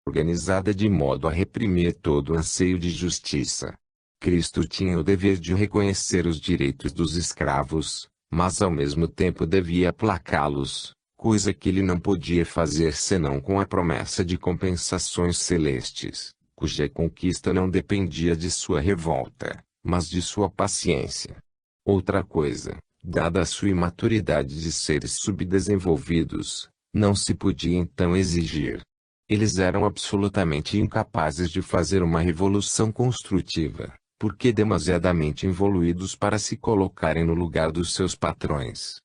organizada de modo a reprimir todo o anseio de justiça. Cristo tinha o dever de reconhecer os direitos dos escravos, mas ao mesmo tempo devia aplacá-los, coisa que ele não podia fazer senão com a promessa de compensações celestes, cuja conquista não dependia de sua revolta, mas de sua paciência. Outra coisa, dada a sua imaturidade de seres subdesenvolvidos, não se podia então exigir. Eles eram absolutamente incapazes de fazer uma revolução construtiva, porque demasiadamente evoluídos para se colocarem no lugar dos seus patrões.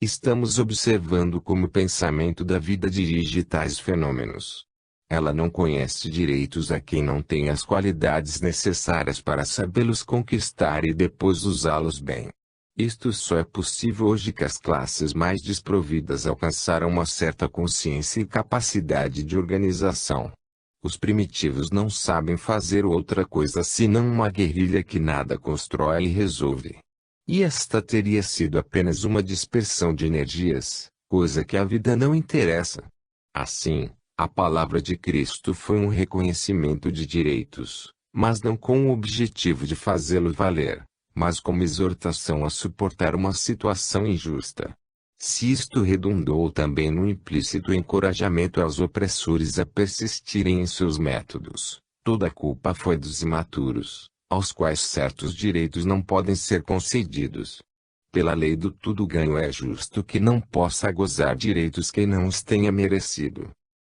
Estamos observando como o pensamento da vida dirige tais fenômenos. Ela não conhece direitos a quem não tem as qualidades necessárias para sabê-los conquistar e depois usá-los bem. Isto só é possível hoje que as classes mais desprovidas alcançaram uma certa consciência e capacidade de organização. Os primitivos não sabem fazer outra coisa senão uma guerrilha que nada constrói e resolve. E esta teria sido apenas uma dispersão de energias, coisa que a vida não interessa. Assim, a palavra de Cristo foi um reconhecimento de direitos, mas não com o objetivo de fazê-lo valer, mas como exortação a suportar uma situação injusta. Se isto redundou também no implícito encorajamento aos opressores a persistirem em seus métodos, toda a culpa foi dos imaturos, aos quais certos direitos não podem ser concedidos. Pela lei do tudo ganho é justo que não possa gozar direitos que não os tenha merecido.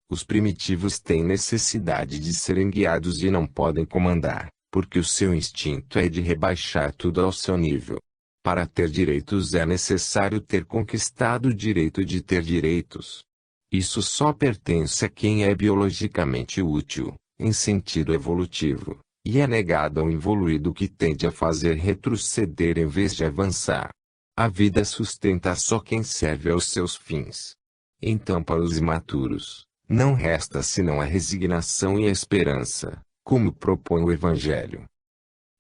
Os primitivos têm necessidade de serem guiados e não podem comandar, porque o seu instinto é de rebaixar tudo ao seu nível. Para ter direitos é necessário ter conquistado o direito de ter direitos. Isso só pertence a quem é biologicamente útil, em sentido evolutivo, e é negado ao evoluído que tende a fazer retroceder em vez de avançar. A vida sustenta só quem serve aos seus fins. Então para os imaturos, não resta senão a resignação e a esperança, como propõe o Evangelho.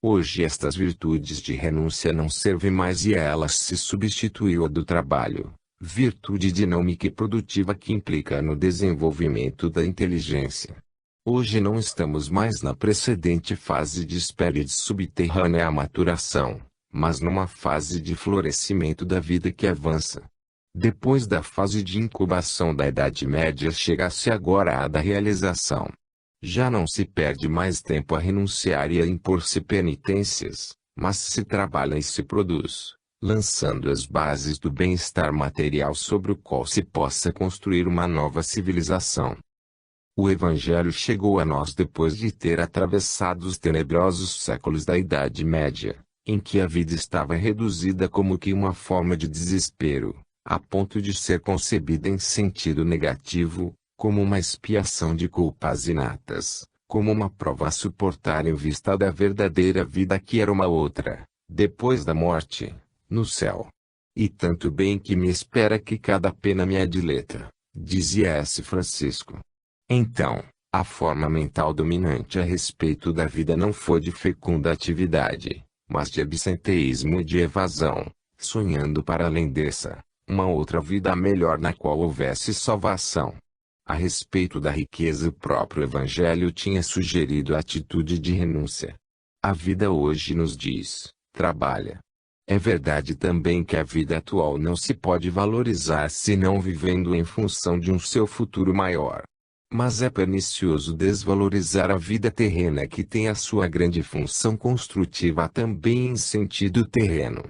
Hoje estas virtudes de renúncia não servem mais e a elas se substituiu a do trabalho, virtude dinâmica e produtiva que implica no desenvolvimento da inteligência. Hoje não estamos mais na precedente fase de espera e de subterrânea maturação, mas numa fase de florescimento da vida que avança. Depois da fase de incubação da Idade Média chega-se agora à da realização. Já não se perde mais tempo a renunciar e a impor-se penitências, mas se trabalha e se produz, lançando as bases do bem-estar material sobre o qual se possa construir uma nova civilização. O Evangelho chegou a nós depois de ter atravessado os tenebrosos séculos da Idade Média, em que a vida estava reduzida como que uma forma de desespero, a ponto de ser concebida em sentido negativo, como uma expiação de culpas inatas, como uma prova a suportar em vista da verdadeira vida que era uma outra, depois da morte, no céu. E tanto bem que me espera que cada pena me adileta, dizia S. Francisco. Então, a forma mental dominante a respeito da vida não foi de fecunda atividade, mas de absenteísmo e de evasão, sonhando para além dessa, uma outra vida melhor na qual houvesse salvação. A respeito da riqueza, o próprio Evangelho tinha sugerido a atitude de renúncia. A vida hoje nos diz, trabalha. É verdade também que a vida atual não se pode valorizar senão vivendo em função de um seu futuro maior. Mas é pernicioso desvalorizar a vida terrena que tem a sua grande função construtiva também em sentido terreno.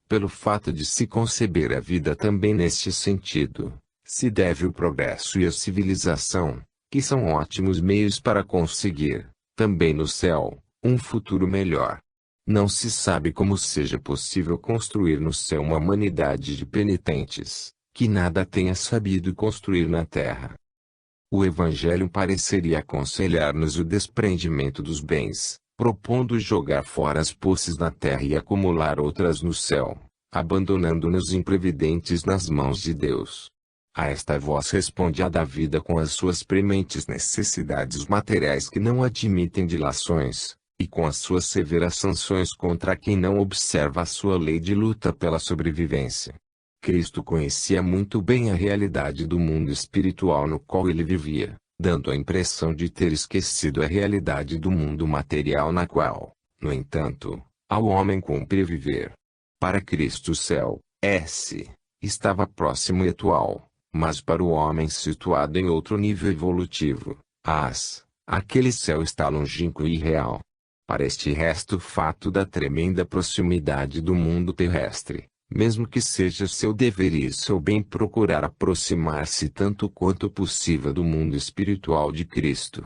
Pelo fato de se conceber a vida também neste sentido, se deve o progresso e a civilização, que são ótimos meios para conseguir, também no céu, um futuro melhor. Não se sabe como seja possível construir no céu uma humanidade de penitentes, que nada tenha sabido construir na terra. O Evangelho pareceria aconselhar-nos o desprendimento dos bens, propondo jogar fora as posses na terra e acumular outras no céu, abandonando-nos imprevidentes nas mãos de Deus. A esta voz responde a da vida com as suas prementes necessidades materiais que não admitem dilações, e com as suas severas sanções contra quem não observa a sua lei de luta pela sobrevivência. Cristo conhecia muito bem a realidade do mundo espiritual no qual ele vivia, dando a impressão de ter esquecido a realidade do mundo material na qual, no entanto, ao homem cumpre viver. Para Cristo o céu, estava próximo e atual, mas para o homem situado em outro nível evolutivo, aquele céu está longínquo e irreal. Para este resto fato da tremenda proximidade do mundo terrestre, mesmo que seja seu dever e seu bem procurar aproximar-se tanto quanto possível do mundo espiritual de Cristo.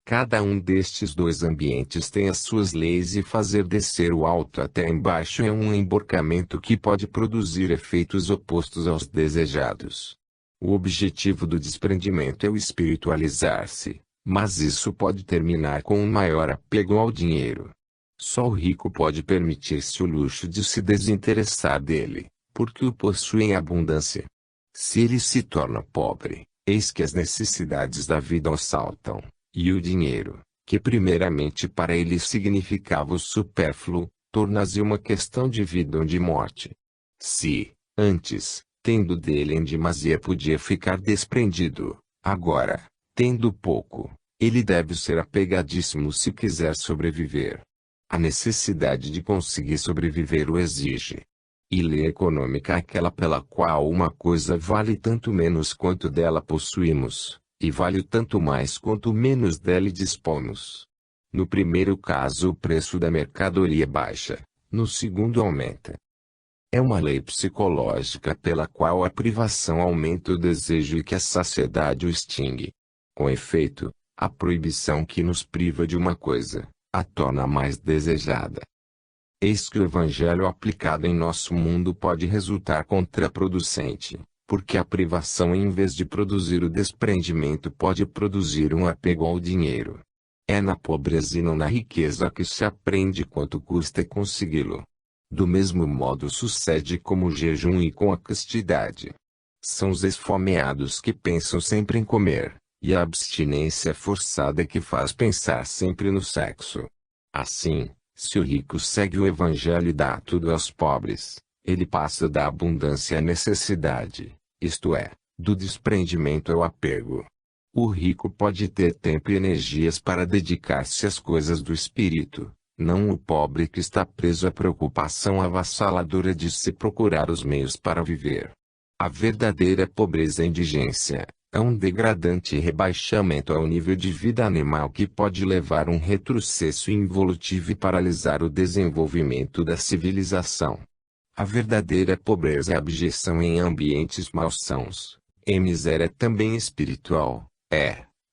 Cada um destes dois ambientes tem as suas leis e fazer descer o alto até embaixo é um emborcamento que pode produzir efeitos opostos aos desejados. O objetivo do desprendimento é o espiritualizar-se, mas isso pode terminar com um maior apego ao dinheiro. Só o rico pode permitir-se o luxo de se desinteressar dele, porque o possui em abundância. Se ele se torna pobre, eis que as necessidades da vida o assaltam, e o dinheiro, que primeiramente para ele significava o supérfluo, torna-se uma questão de vida ou de morte. Se, antes, tendo dele em demasia podia ficar desprendido, agora, tendo pouco, ele deve ser apegadíssimo se quiser sobreviver. A necessidade de conseguir sobreviver o exige. E lei econômica é aquela pela qual uma coisa vale tanto menos quanto dela possuímos, e vale tanto mais quanto menos dela dispomos. No primeiro caso o preço da mercadoria baixa, no segundo aumenta. É uma lei psicológica pela qual a privação aumenta o desejo e que a saciedade o extingue. Com efeito, a proibição que nos priva de uma coisa, a torna mais desejada. Eis que o evangelho aplicado em nosso mundo pode resultar contraproducente, porque a privação em vez de produzir o desprendimento pode produzir um apego ao dinheiro. É na pobreza e não na riqueza que se aprende quanto custa consegui-lo. Do mesmo modo sucede com o jejum e com a castidade. São os esfomeados que pensam sempre em comer, e a abstinência forçada que faz pensar sempre no sexo. Assim, se o rico segue o evangelho e dá tudo aos pobres, ele passa da abundância à necessidade, isto é, do desprendimento ao apego. O rico pode ter tempo e energias para dedicar-se às coisas do espírito, não o pobre que está preso à preocupação avassaladora de se procurar os meios para viver. A verdadeira pobreza e indigência é um degradante rebaixamento ao nível de vida animal que pode levar um retrocesso involutivo e paralisar o desenvolvimento da civilização. A verdadeira pobreza é abjeção em ambientes malsãos, e miséria também espiritual,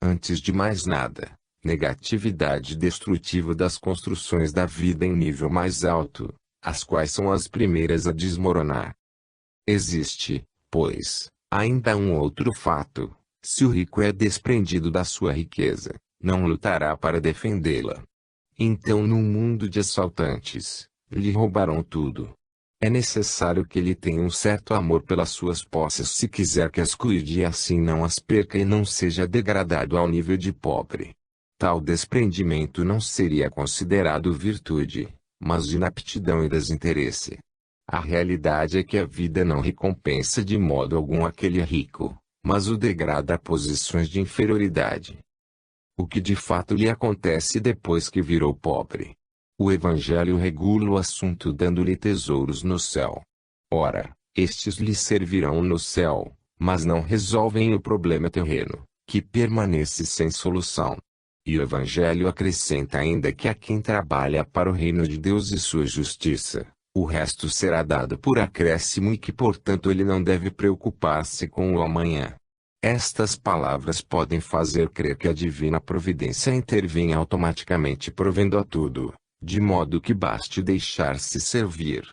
antes de mais nada, negatividade destrutiva das construções da vida em nível mais alto, as quais são as primeiras a desmoronar. Existe, pois, ainda um outro fato: se o rico é desprendido da sua riqueza, não lutará para defendê-la. Então no mundo de assaltantes, lhe roubarão tudo. É necessário que ele tenha um certo amor pelas suas posses se quiser que as cuide e assim não as perca e não seja degradado ao nível de pobre. Tal desprendimento não seria considerado virtude, mas inaptidão e desinteresse. A realidade é que a vida não recompensa de modo algum aquele rico, mas o degrada a posições de inferioridade. O que de fato lhe acontece depois que virou pobre? O Evangelho regula o assunto dando-lhe tesouros no céu. Ora, estes lhe servirão no céu, mas não resolvem o problema terreno, que permanece sem solução. E o Evangelho acrescenta ainda que a quem trabalha para o reino de Deus e sua justiça, o resto será dado por acréscimo e que portanto ele não deve preocupar-se com o amanhã. Estas palavras podem fazer crer que a divina providência intervém automaticamente provendo a tudo, de modo que baste deixar-se servir.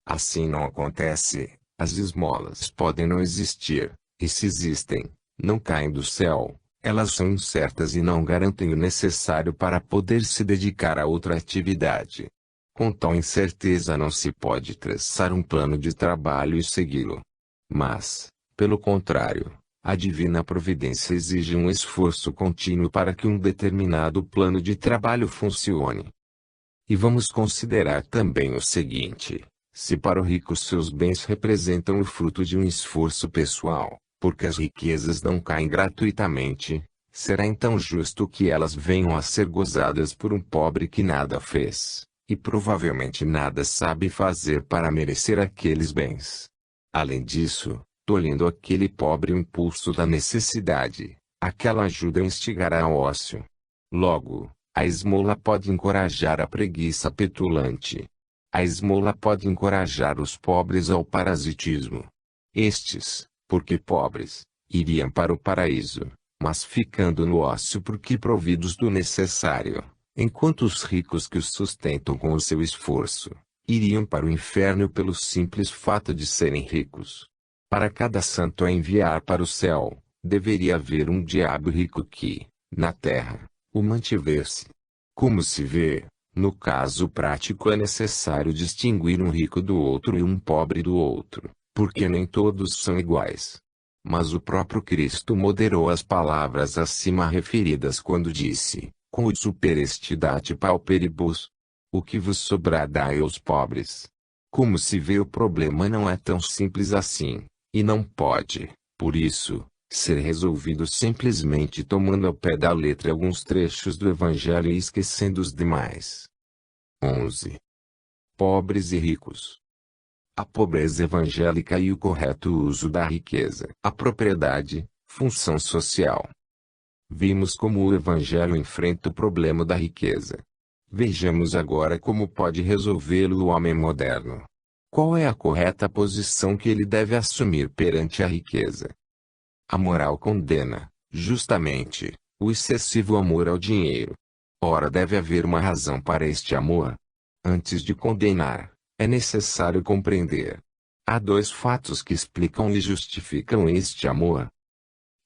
Assim não acontece, as esmolas podem não existir, e se existem, não caem do céu, elas são incertas e não garantem o necessário para poder se dedicar a outra atividade. Com tal incerteza não se pode traçar um plano de trabalho e segui-lo. Mas, pelo contrário, a divina providência exige um esforço contínuo para que um determinado plano de trabalho funcione. E vamos considerar também o seguinte: se para o rico seus bens representam o fruto de um esforço pessoal, porque as riquezas não caem gratuitamente, será então justo que elas venham a ser gozadas por um pobre que nada fez, e provavelmente nada sabe fazer para merecer aqueles bens. Além disso, tolhindo aquele pobre o impulso da necessidade, aquela ajuda instigará ao ócio. Logo, a esmola pode encorajar a preguiça petulante. A esmola pode encorajar os pobres ao parasitismo. Estes, porque pobres, iriam para o paraíso, mas ficando no ócio porque providos do necessário, enquanto os ricos que os sustentam com o seu esforço, iriam para o inferno pelo simples fato de serem ricos. Para cada santo a enviar para o céu, deveria haver um diabo rico que, na terra, o mantivesse. Como se vê, no caso prático é necessário distinguir um rico do outro e um pobre do outro, porque nem todos são iguais. Mas o próprio Cristo moderou as palavras acima referidas quando disse, com o supereste date pauperibus, o que vos sobrar dai aos pobres. Como se vê, o problema não é tão simples assim, e não pode, por isso, ser resolvido simplesmente tomando ao pé da letra alguns trechos do Evangelho e esquecendo os demais. 11. Pobres e ricos. A pobreza evangélica e o correto uso da riqueza. A propriedade, função social. Vimos como o Evangelho enfrenta o problema da riqueza. Vejamos agora como pode resolvê-lo o homem moderno. Qual é a correta posição que ele deve assumir perante a riqueza? A moral condena, justamente, o excessivo amor ao dinheiro. Ora, deve haver uma razão para este amor. Antes de condenar, é necessário compreender. Há dois fatos que explicam e justificam este amor.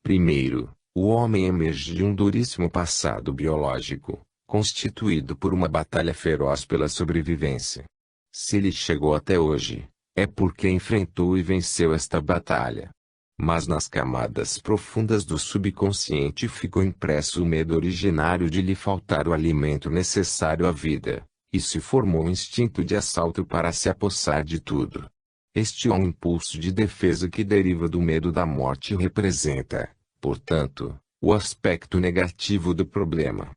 Primeiro, o homem emerge de um duríssimo passado biológico, constituído por uma batalha feroz pela sobrevivência. Se ele chegou até hoje, é porque enfrentou e venceu esta batalha. Mas nas camadas profundas do subconsciente ficou impresso o medo originário de lhe faltar o alimento necessário à vida, e se formou um instinto de assalto para se apossar de tudo. Este é um impulso de defesa que deriva do medo da morte e representa, portanto, o aspecto negativo do problema.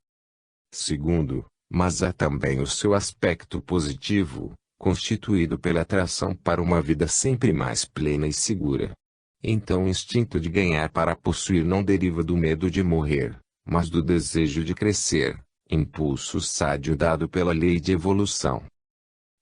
Segundo, mas há também o seu aspecto positivo, constituído pela atração para uma vida sempre mais plena e segura. Então o instinto de ganhar para possuir não deriva do medo de morrer, mas do desejo de crescer, impulso sádio dado pela lei de evolução.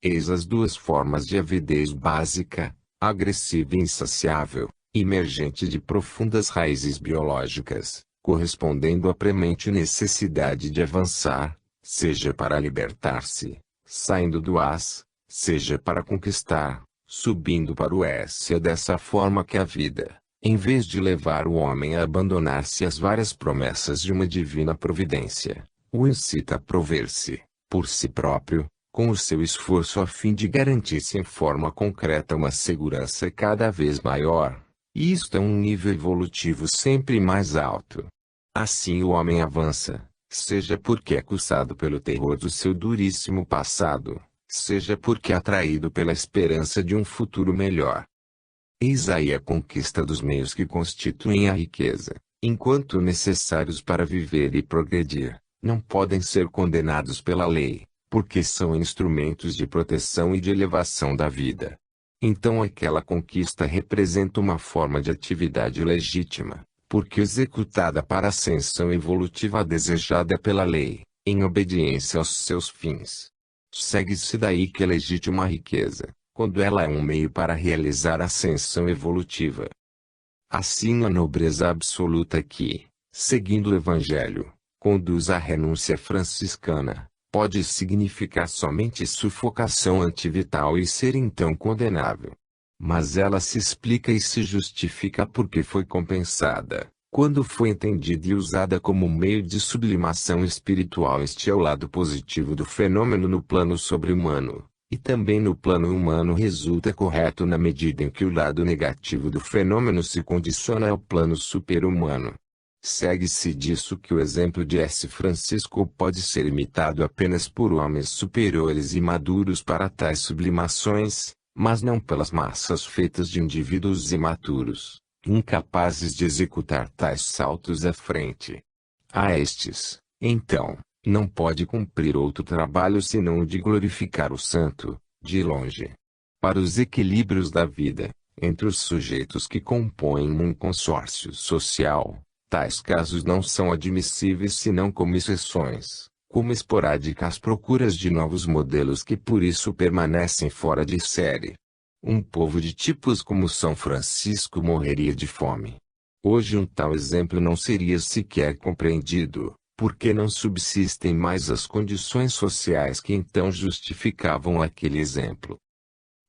Eis as duas formas de avidez básica, agressiva e insaciável, emergente de profundas raízes biológicas, correspondendo à premente necessidade de avançar, seja para libertar-se, saindo do as, seja para conquistar, subindo para o S. É dessa forma que a vida, em vez de levar o homem a abandonar-se às várias promessas de uma divina providência, o incita a prover-se, por si próprio, com o seu esforço a fim de garantir-se em forma concreta uma segurança cada vez maior. E isto é um nível evolutivo sempre mais alto. Assim o homem avança, seja porque é acussado pelo terror do seu duríssimo passado, seja porque atraído pela esperança de um futuro melhor. Eis aí a conquista dos meios que constituem a riqueza, enquanto necessários para viver e progredir, não podem ser condenados pela lei, porque são instrumentos de proteção e de elevação da vida. Então aquela conquista representa uma forma de atividade legítima, porque executada para a ascensão evolutiva desejada pela lei, em obediência aos seus fins. Segue-se daí que é legítima a riqueza, quando ela é um meio para realizar a ascensão evolutiva. Assim a nobreza absoluta que, seguindo o Evangelho, conduz à renúncia franciscana, pode significar somente sufocação antivital e ser então condenável. Mas ela se explica e se justifica porque foi compensada, quando foi entendida e usada como meio de sublimação espiritual. Este é o lado positivo do fenômeno no plano sobre-humano, e também no plano humano resulta correto na medida em que o lado negativo do fenômeno se condiciona ao plano super-humano. Segue-se disso que o exemplo de S. Francisco pode ser imitado apenas por homens superiores e maduros para tais sublimações, mas não pelas massas feitas de indivíduos imaturos, incapazes de executar tais saltos à frente. A estes, então, não pode cumprir outro trabalho senão o de glorificar o santo, de longe. Para os equilíbrios da vida, entre os sujeitos que compõem um consórcio social, tais casos não são admissíveis senão como exceções, como esporádicas procuras de novos modelos que por isso permanecem fora de série. Um povo de tipos como São Francisco morreria de fome. Hoje um tal exemplo não seria sequer compreendido, porque não subsistem mais as condições sociais que então justificavam aquele exemplo.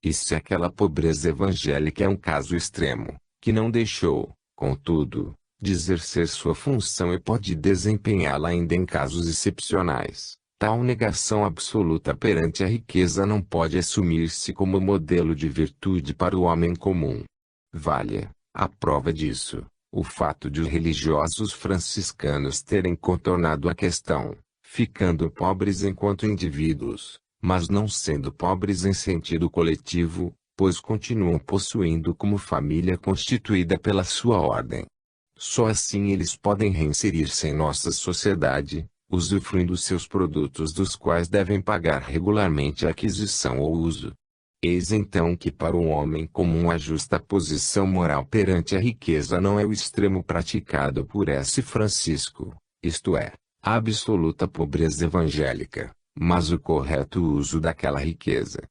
E se aquela pobreza evangélica é um caso extremo, que não deixou, contudo, de exercer sua função e pode desempenhá-la ainda em casos excepcionais, tal negação absoluta perante a riqueza não pode assumir-se como modelo de virtude para o homem comum. Valha, a prova disso, o fato de os religiosos franciscanos terem contornado a questão, ficando pobres enquanto indivíduos, mas não sendo pobres em sentido coletivo, pois continuam possuindo como família constituída pela sua ordem. Só assim eles podem reinserir-se em nossa sociedade, usufruindo seus produtos dos quais devem pagar regularmente a aquisição ou uso. Eis então que para o homem comum a justa posição moral perante a riqueza não é o extremo praticado por S. Francisco, isto é, a absoluta pobreza evangélica, mas o correto uso daquela riqueza.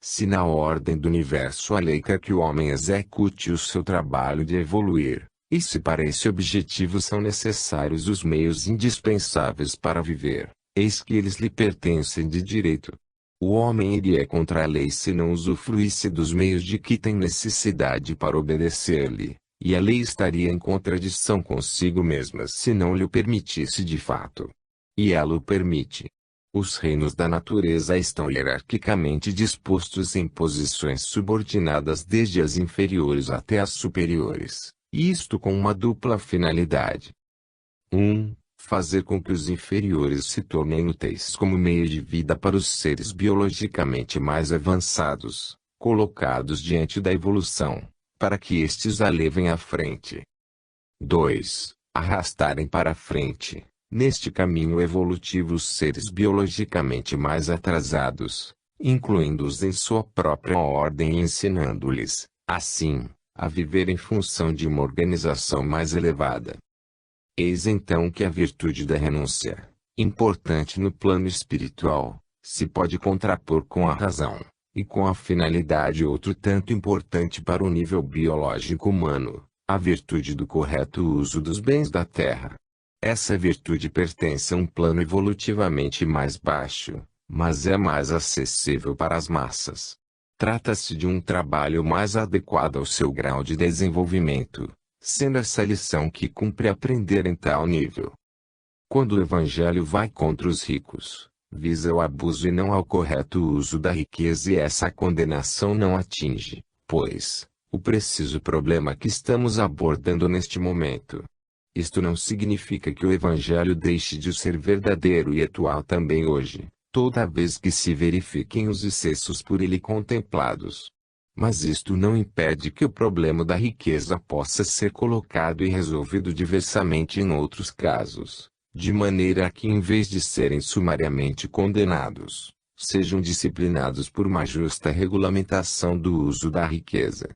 Se na ordem do universo a lei quer que o homem execute o seu trabalho de evoluir, e se para esse objetivo são necessários os meios indispensáveis para viver, eis que eles lhe pertencem de direito. O homem iria contra a lei se não usufruísse dos meios de que tem necessidade para obedecer-lhe, e a lei estaria em contradição consigo mesma se não lhe o permitisse de fato. E ela o permite. Os reinos da natureza estão hierarquicamente dispostos em posições subordinadas desde as inferiores até as superiores, e isto com uma dupla finalidade. 1. Fazer com que os inferiores se tornem úteis como meio de vida para os seres biologicamente mais avançados, colocados diante da evolução, para que estes a levem à frente. 2. Arrastarem para a frente, neste caminho evolutivo, os seres biologicamente mais atrasados, incluindo-os em sua própria ordem e ensinando-lhes, assim, a viver em função de uma organização mais elevada. Eis então que a virtude da renúncia, importante no plano espiritual, se pode contrapor com a razão, e com a finalidade outro tanto importante para o nível biológico humano, a virtude do correto uso dos bens da terra. Essa virtude pertence a um plano evolutivamente mais baixo, mas é mais acessível para as massas. Trata-se de um trabalho mais adequado ao seu grau de desenvolvimento, sendo essa a lição que cumpre aprender em tal nível. Quando o Evangelho vai contra os ricos, visa o abuso e não ao correto uso da riqueza, e essa condenação não atinge, pois, o preciso problema que estamos abordando neste momento. Isto não significa que o Evangelho deixe de ser verdadeiro e atual também hoje, toda vez que se verifiquem os excessos por ele contemplados. Mas isto não impede que o problema da riqueza possa ser colocado e resolvido diversamente em outros casos, de maneira que em vez de serem sumariamente condenados, sejam disciplinados por uma justa regulamentação do uso da riqueza.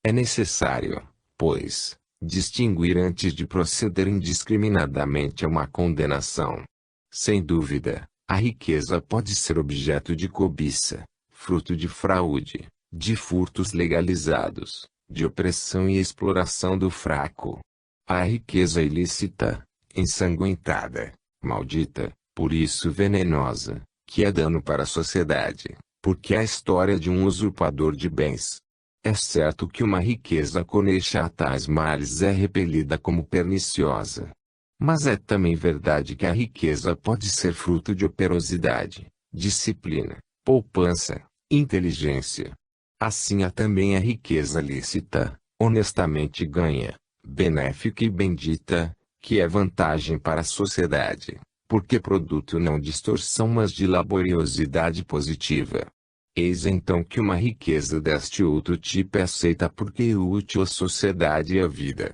É necessário, pois, distinguir antes de proceder indiscriminadamente a uma condenação. Sem dúvida, a riqueza pode ser objeto de cobiça, fruto de fraude, de furtos legalizados, de opressão e exploração do fraco. A riqueza ilícita, ensanguentada, maldita, por isso venenosa, que é dano para a sociedade, porque é a história de um usurpador de bens. É certo que uma riqueza conexa a tais males é repelida como perniciosa. Mas é também verdade que a riqueza pode ser fruto de operosidade, disciplina, poupança, inteligência. Assim há também a riqueza lícita, honestamente ganha, benéfica e bendita, que é vantagem para a sociedade, porque produto não de extorsão mas de laboriosidade positiva. Eis então que uma riqueza deste outro tipo é aceita porque é útil à sociedade e à vida.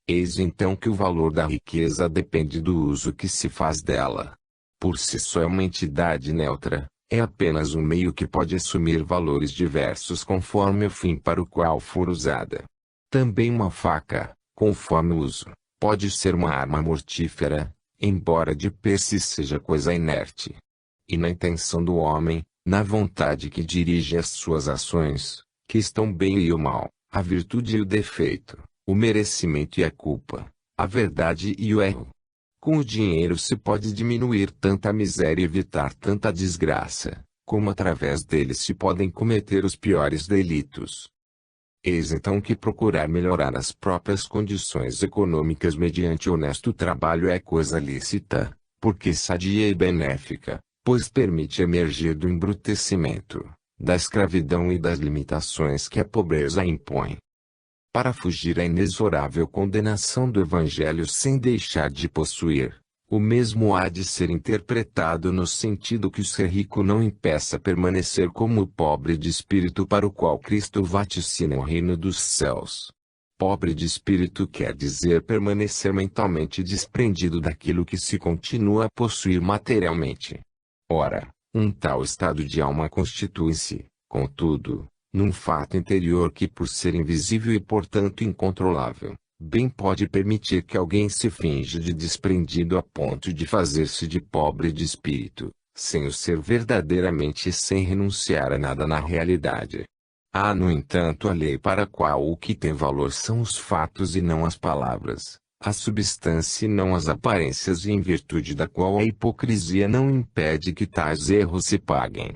Eis então que o valor da riqueza depende do uso que se faz dela. Por si só é uma entidade neutra, é apenas um meio que pode assumir valores diversos conforme o fim para o qual for usada. Também uma faca, conforme o uso, pode ser uma arma mortífera, embora de per si seja coisa inerte. E na intenção do homem, na vontade que dirige as suas ações, que estão o bem e o mal, a virtude e o defeito, o merecimento e a culpa, a verdade e o erro. Com o dinheiro se pode diminuir tanta miséria e evitar tanta desgraça, como através dele se podem cometer os piores delitos. Eis então que procurar melhorar as próprias condições econômicas mediante honesto trabalho é coisa lícita, porque sadia e benéfica, pois permite emergir do embrutecimento, da escravidão e das limitações que a pobreza impõe. Para fugir à inexorável condenação do Evangelho sem deixar de possuir, o mesmo há de ser interpretado no sentido que o ser rico não impeça permanecer como o pobre de espírito para o qual Cristo vaticina o reino dos céus. Pobre de espírito quer dizer permanecer mentalmente desprendido daquilo que se continua a possuir materialmente. Ora, um tal estado de alma constitui-se, contudo, num fato interior que por ser invisível e portanto incontrolável, bem pode permitir que alguém se finja de desprendido a ponto de fazer-se de pobre de espírito, sem o ser verdadeiramente e sem renunciar a nada na realidade. Há no entanto a lei para a qual o que tem valor são os fatos e não as palavras, a substância e não as aparências e em virtude da qual a hipocrisia não impede que tais erros se paguem.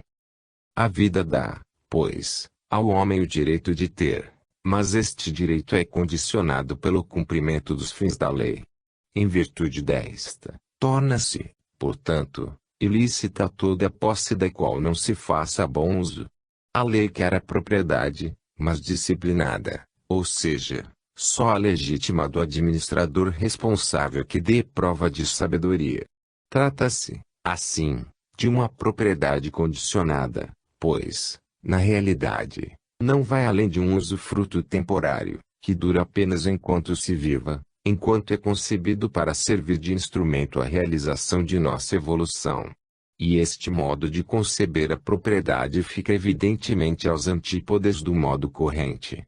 A vida dá, pois, ao homem o direito de ter, mas este direito é condicionado pelo cumprimento dos fins da lei. Em virtude desta, torna-se, portanto, ilícita toda a posse da qual não se faça bom uso. A lei quer a propriedade, mas disciplinada, ou seja, só a legítima do administrador responsável que dê prova de sabedoria. Trata-se, assim, de uma propriedade condicionada, pois, na realidade, não vai além de um usufruto temporário, que dura apenas enquanto se viva, enquanto é concebido para servir de instrumento à realização de nossa evolução. E este modo de conceber a propriedade fica evidentemente aos antípodas do modo corrente.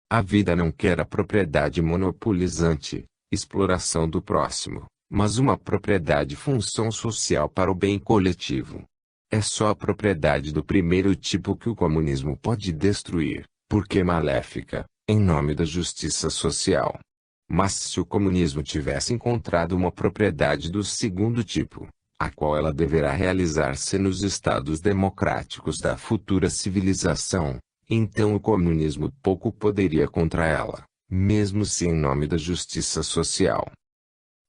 A vida não quer a propriedade monopolizante, exploração do próximo, mas uma propriedade função social para o bem coletivo. É só a propriedade do primeiro tipo que o comunismo pode destruir, porque é maléfica, em nome da justiça social. Mas se o comunismo tivesse encontrado uma propriedade do segundo tipo, a qual ela deverá realizar-se nos estados democráticos da futura civilização, então o comunismo pouco poderia contra ela, mesmo se em nome da justiça social.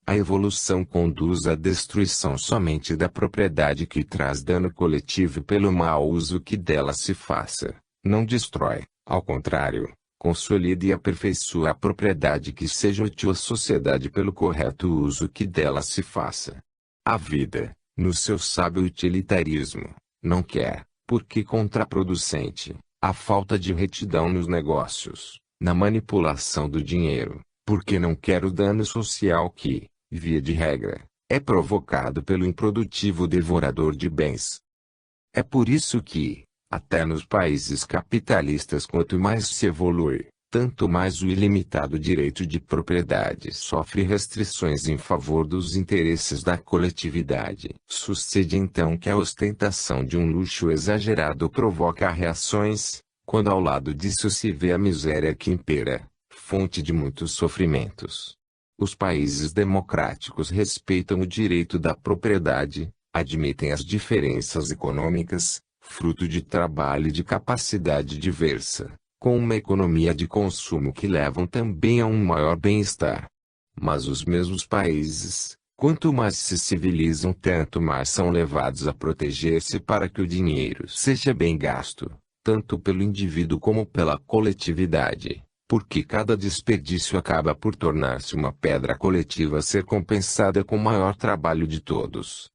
A evolução conduz à destruição somente da propriedade que traz dano coletivo pelo mau uso que dela se faça. Não destrói, ao contrário, consolida e aperfeiçoa a propriedade que seja útil à sociedade pelo correto uso que dela se faça. A vida, no seu sábio utilitarismo, não quer, porque contraproducente, a falta de retidão nos negócios, na manipulação do dinheiro, porque não quer o dano social que, via de regra, é provocado pelo improdutivo devorador de bens. É por isso que, até nos países capitalistas, quanto mais se evolui, tanto mais o ilimitado direito de propriedade sofre restrições em favor dos interesses da coletividade. Sucede então que a ostentação de um luxo exagerado provoca reações, quando ao lado disso se vê a miséria que impera, fonte de muitos sofrimentos. Os países democráticos respeitam o direito da propriedade, admitem as diferenças econômicas, fruto de trabalho e de capacidade diversa, com uma economia de consumo que levam também a um maior bem-estar. Mas os mesmos países, quanto mais se civilizam, tanto mais são levados a proteger-se para que o dinheiro seja bem gasto, tanto pelo indivíduo como pela coletividade, porque cada desperdício acaba por tornar-se uma pedra coletiva a ser compensada com o maior trabalho de todos.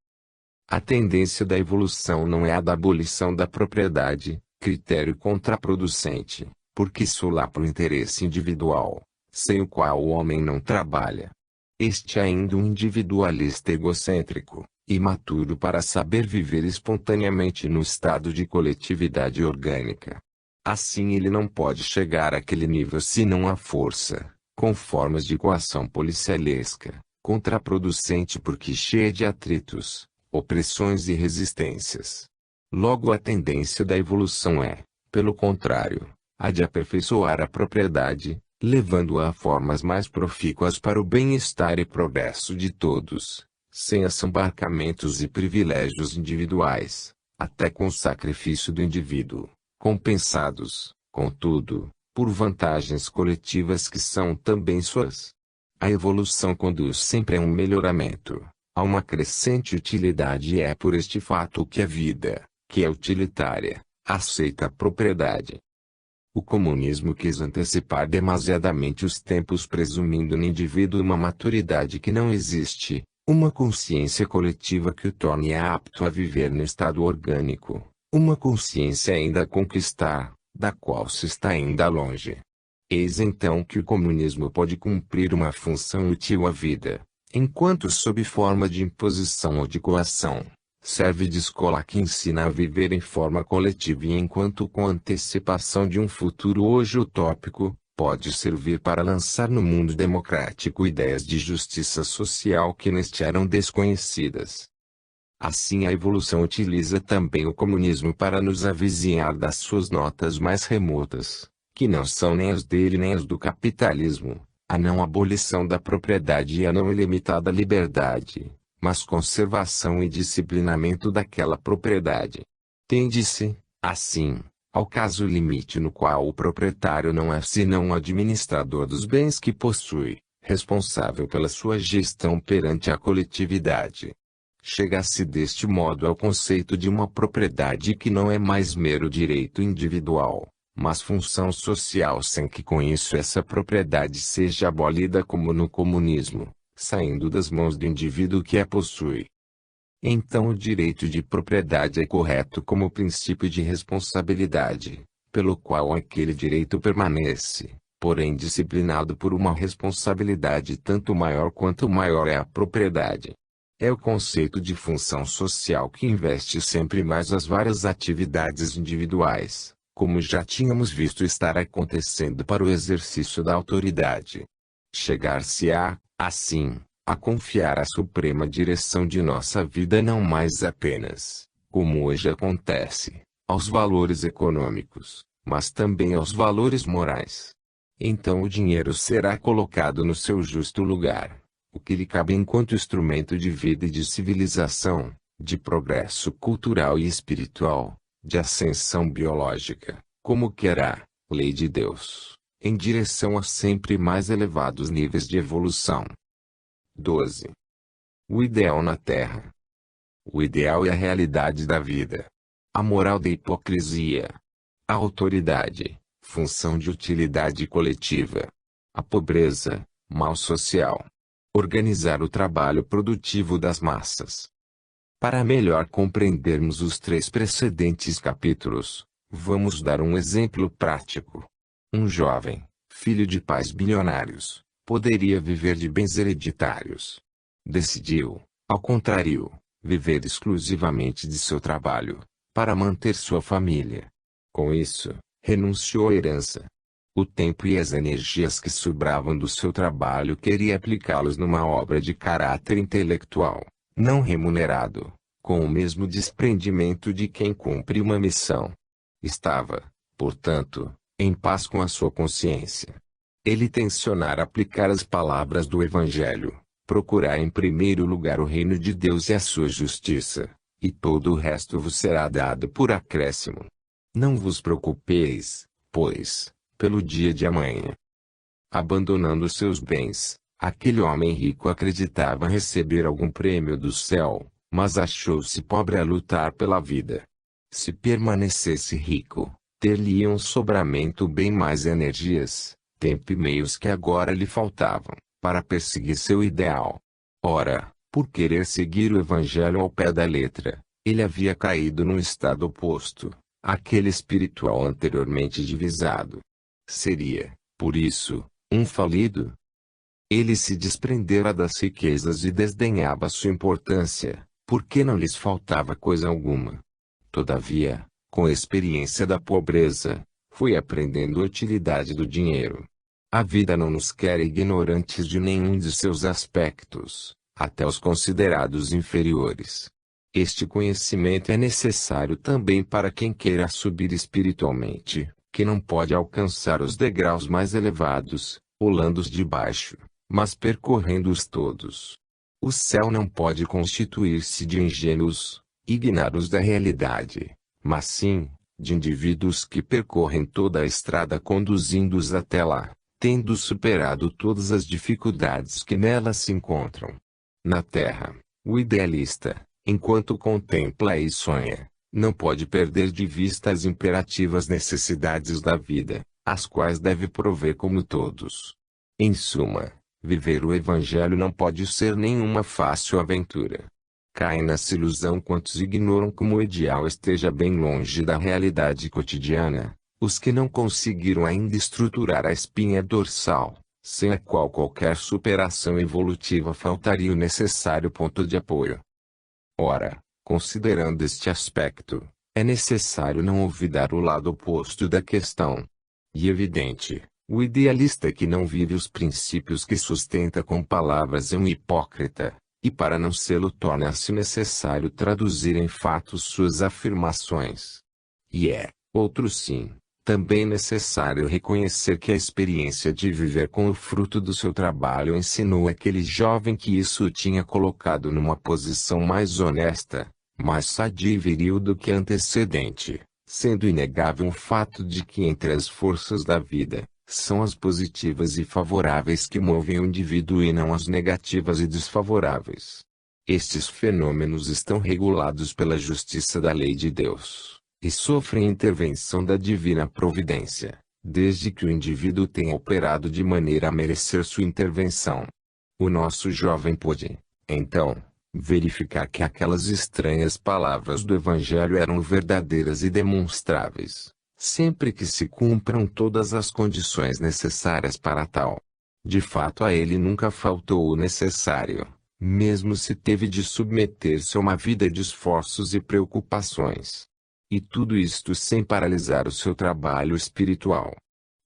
A tendência da evolução não é a da abolição da propriedade, critério contraproducente, porque solapa o interesse individual, sem o qual o homem não trabalha. Este é ainda um individualista egocêntrico, imaturo para saber viver espontaneamente no estado de coletividade orgânica. Assim ele não pode chegar àquele nível senão à força, com formas de coação policialesca, contraproducente porque cheia de atritos, opressões e resistências. Logo a tendência da evolução é, pelo contrário, a de aperfeiçoar a propriedade, levando-a a formas mais profícuas para o bem-estar e progresso de todos, sem assambarcamentos e privilégios individuais, até com o sacrifício do indivíduo, compensados, contudo, por vantagens coletivas que são também suas. A evolução conduz sempre a um melhoramento, a uma crescente utilidade e é por este fato que a vida, que é utilitária, aceita a propriedade. O comunismo quis antecipar demasiadamente os tempos presumindo no indivíduo uma maturidade que não existe, uma consciência coletiva que o torne apto a viver no estado orgânico, uma consciência ainda a conquistar, da qual se está ainda longe. Eis então que o comunismo pode cumprir uma função útil à vida, enquanto sob forma de imposição ou de coação, serve de escola que ensina a viver em forma coletiva e enquanto com antecipação de um futuro hoje utópico, pode servir para lançar no mundo democrático ideias de justiça social que neste eram desconhecidas. Assim a evolução utiliza também o comunismo para nos avizinhar das suas notas mais remotas, que não são nem as dele nem as do capitalismo, a não abolição da propriedade e a não ilimitada liberdade, mas conservação e disciplinamento daquela propriedade. Tende-se, assim, ao caso limite no qual o proprietário não é senão o administrador dos bens que possui, responsável pela sua gestão perante a coletividade. Chega-se deste modo ao conceito de uma propriedade que não é mais mero direito individual, mas função social sem que com isso essa propriedade seja abolida como no comunismo, saindo das mãos do indivíduo que a possui. Então o direito de propriedade é correto como princípio de responsabilidade, pelo qual aquele direito permanece, porém disciplinado por uma responsabilidade tanto maior quanto maior é a propriedade. É o conceito de função social que investe sempre mais as várias atividades individuais, como já tínhamos visto estar acontecendo para o exercício da autoridade. Chegar-se-á, assim, a confiar a suprema direção de nossa vida não mais apenas, como hoje acontece, aos valores econômicos, mas também aos valores morais. Então o dinheiro será colocado no seu justo lugar, o que lhe cabe enquanto instrumento de vida e de civilização, de progresso cultural e espiritual, de ascensão biológica, como querá, lei de Deus, em direção a sempre mais elevados níveis de evolução. 12. O ideal na Terra. O ideal é a realidade da vida. A moral da hipocrisia. A autoridade, função de utilidade coletiva. A pobreza, mal social. Organizar o trabalho produtivo das massas. Para melhor compreendermos os 3 precedentes capítulos, vamos dar um exemplo prático. Um jovem, filho de pais bilionários, poderia viver de bens hereditários. Decidiu, ao contrário, viver exclusivamente de seu trabalho, para manter sua família. Com isso, renunciou à herança. O tempo e as energias que sobravam do seu trabalho queria aplicá-los numa obra de caráter intelectual, não remunerado, com o mesmo desprendimento de quem cumpre uma missão. Estava, portanto, em paz com a sua consciência. Ele tencionara aplicar as palavras do Evangelho, procurar em primeiro lugar o reino de Deus e a sua justiça, e todo o resto vos será dado por acréscimo. Não vos preocupeis, pois, pelo dia de amanhã. Abandonando seus bens, aquele homem rico acreditava receber algum prêmio do céu, mas achou-se pobre a lutar pela vida. Se permanecesse rico, ter-lhe-iam sobramento bem mais energias, tempo e meios que agora lhe faltavam, para perseguir seu ideal. Ora, por querer seguir o Evangelho ao pé da letra, ele havia caído num estado oposto, àquele espiritual anteriormente divisado. Seria, por isso, Um falido. Ele se desprendera das riquezas e desdenhava sua importância, porque não lhes faltava coisa alguma. Todavia, com a experiência da pobreza, fui aprendendo a utilidade do dinheiro. A vida não nos quer ignorantes de nenhum de seus aspectos, até os considerados inferiores. Este conhecimento é necessário também para quem queira subir espiritualmente, que não pode alcançar os degraus mais elevados, pulando-os de baixo, mas percorrendo-os todos. O céu não pode constituir-se de ingênuos, ignoros da realidade, mas sim, de indivíduos que percorrem toda a estrada conduzindo-os até lá, tendo superado todas as dificuldades que nela se encontram. Na Terra, o idealista, enquanto contempla e sonha, não pode perder de vista as imperativas necessidades da vida, as quais deve prover como todos. Em suma, viver o Evangelho não pode ser nenhuma fácil aventura. Caem nessa ilusão quantos ignoram como o ideal esteja bem longe da realidade cotidiana, os que não conseguiram ainda estruturar a espinha dorsal, sem a qual qualquer superação evolutiva faltaria o necessário ponto de apoio. Ora, considerando este aspecto, é necessário não olvidar o lado oposto da questão. E evidente, o idealista que não vive os princípios que sustenta com palavras é um hipócrita, e para não sê-lo torna-se necessário traduzir em fatos suas afirmações. E é, outro sim, também necessário reconhecer que a experiência de viver com o fruto do seu trabalho ensinou aquele jovem que isso o tinha colocado numa posição mais honesta, mais sadia e viril do que a antecedente, sendo inegável o fato de que entre as forças da vida, são as positivas e favoráveis que movem o indivíduo e não as negativas e desfavoráveis. Estes fenômenos estão regulados pela justiça da lei de Deus, e sofrem intervenção da divina providência, desde que o indivíduo tenha operado de maneira a merecer sua intervenção. O nosso jovem pôde, então, verificar que aquelas estranhas palavras do Evangelho eram verdadeiras e demonstráveis, sempre que se cumpram todas as condições necessárias para tal. De fato, a ele nunca faltou o necessário, mesmo se teve de submeter-se a uma vida de esforços e preocupações. E tudo isto sem paralisar o seu trabalho espiritual.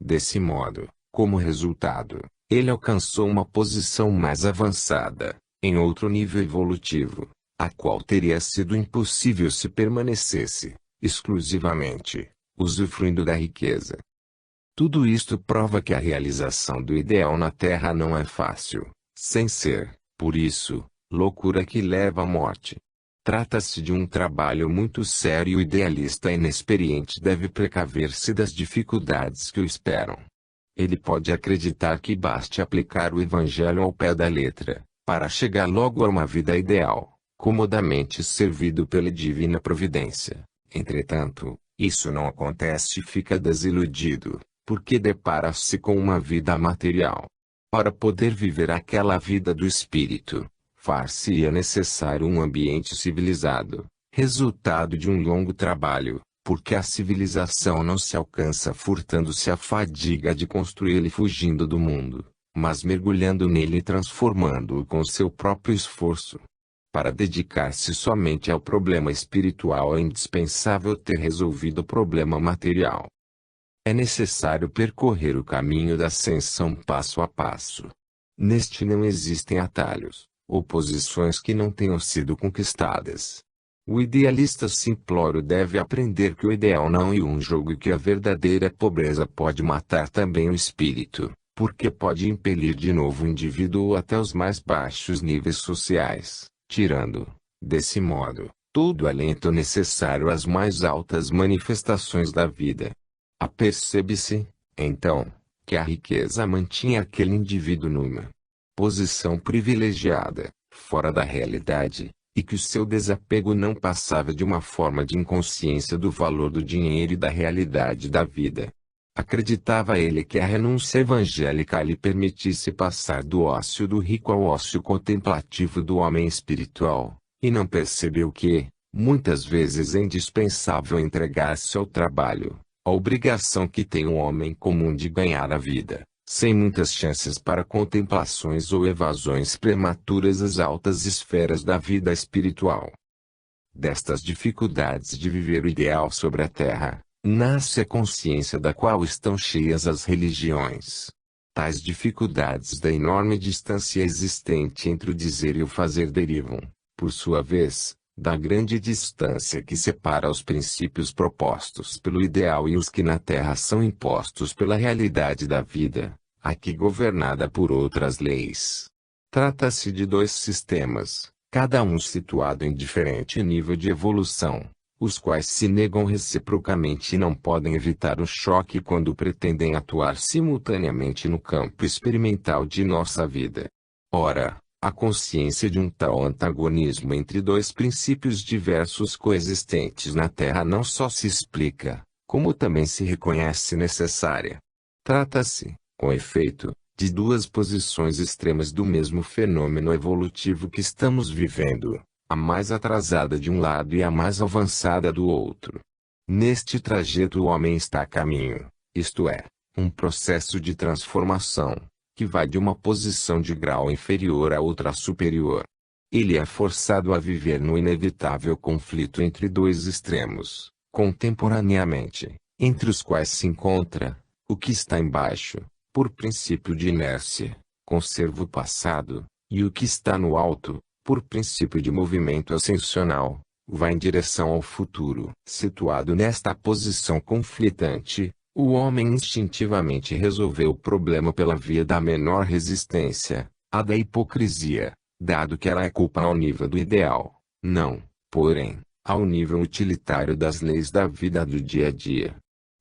Desse modo, como resultado, ele alcançou uma posição mais avançada, em outro nível evolutivo, a qual teria sido impossível se permanecesse, exclusivamente, usufruindo da riqueza. Tudo isto prova que a realização do ideal na Terra não é fácil, sem ser, por isso, loucura que leva à morte. Trata-se de um trabalho muito sério e o idealista inexperiente deve precaver-se das dificuldades que o esperam. Ele pode acreditar que baste aplicar o Evangelho ao pé da letra, para chegar logo a uma vida ideal, comodamente servido pela divina providência. Entretanto, isso não acontece e fica desiludido, porque depara-se com uma vida material. Para poder viver aquela vida do espírito, far-se-ia necessário um ambiente civilizado, resultado de um longo trabalho, porque a civilização não se alcança furtando-se a fadiga de construí-lo e fugindo do mundo, mas mergulhando nele e transformando-o com seu próprio esforço. Para dedicar-se somente ao problema espiritual é indispensável ter resolvido o problema material. É necessário percorrer o caminho da ascensão passo a passo. Neste não existem atalhos, ou posições que não tenham sido conquistadas. O idealista simplório deve aprender que o ideal não é um jogo e que a verdadeira pobreza pode matar também o espírito, porque pode impelir de novo o indivíduo até os mais baixos níveis sociais, tirando, desse modo, todo o alento necessário às mais altas manifestações da vida. Apercebe-se, então, que a riqueza mantinha aquele indivíduo numa posição privilegiada, fora da realidade, e que o seu desapego não passava de uma forma de inconsciência do valor do dinheiro e da realidade da vida. Acreditava ele que a renúncia evangélica lhe permitisse passar do ócio do rico ao ócio contemplativo do homem espiritual, e não percebeu que, muitas vezes é indispensável entregar-se ao trabalho, a obrigação que tem o homem comum de ganhar a vida, sem muitas chances para contemplações ou evasões prematuras às altas esferas da vida espiritual. Destas dificuldades de viver o ideal sobre a terra, nasce a consciência da qual estão cheias as religiões. Tais dificuldades da enorme distância existente entre o dizer e o fazer derivam, por sua vez, da grande distância que separa os princípios propostos pelo ideal e os que na terra são impostos pela realidade da vida, aqui governada por outras leis. Trata-se de dois sistemas, cada um situado em diferente nível de evolução, os quais se negam reciprocamente e não podem evitar o choque quando pretendem atuar simultaneamente no campo experimental de nossa vida. Ora, a consciência de um tal antagonismo entre dois princípios diversos coexistentes na Terra não só se explica, como também se reconhece necessária. Trata-se, com efeito, de duas posições extremas do mesmo fenômeno evolutivo que estamos vivendo, a mais atrasada de um lado e a mais avançada do outro. Neste trajeto o homem está a caminho, isto é, um processo de transformação, que vai de uma posição de grau inferior a outra superior. Ele é forçado a viver no inevitável conflito entre dois extremos, contemporaneamente, entre os quais se encontra, o que está embaixo, por princípio de inércia, conserva o passado, e o que está no alto, por princípio de movimento ascensional, vai em direção ao futuro. Situado nesta posição conflitante, o homem instintivamente resolveu o problema pela via da menor resistência, a da hipocrisia, dado que ela é culpa ao nível do ideal, não, porém, ao nível utilitário das leis da vida do dia a dia.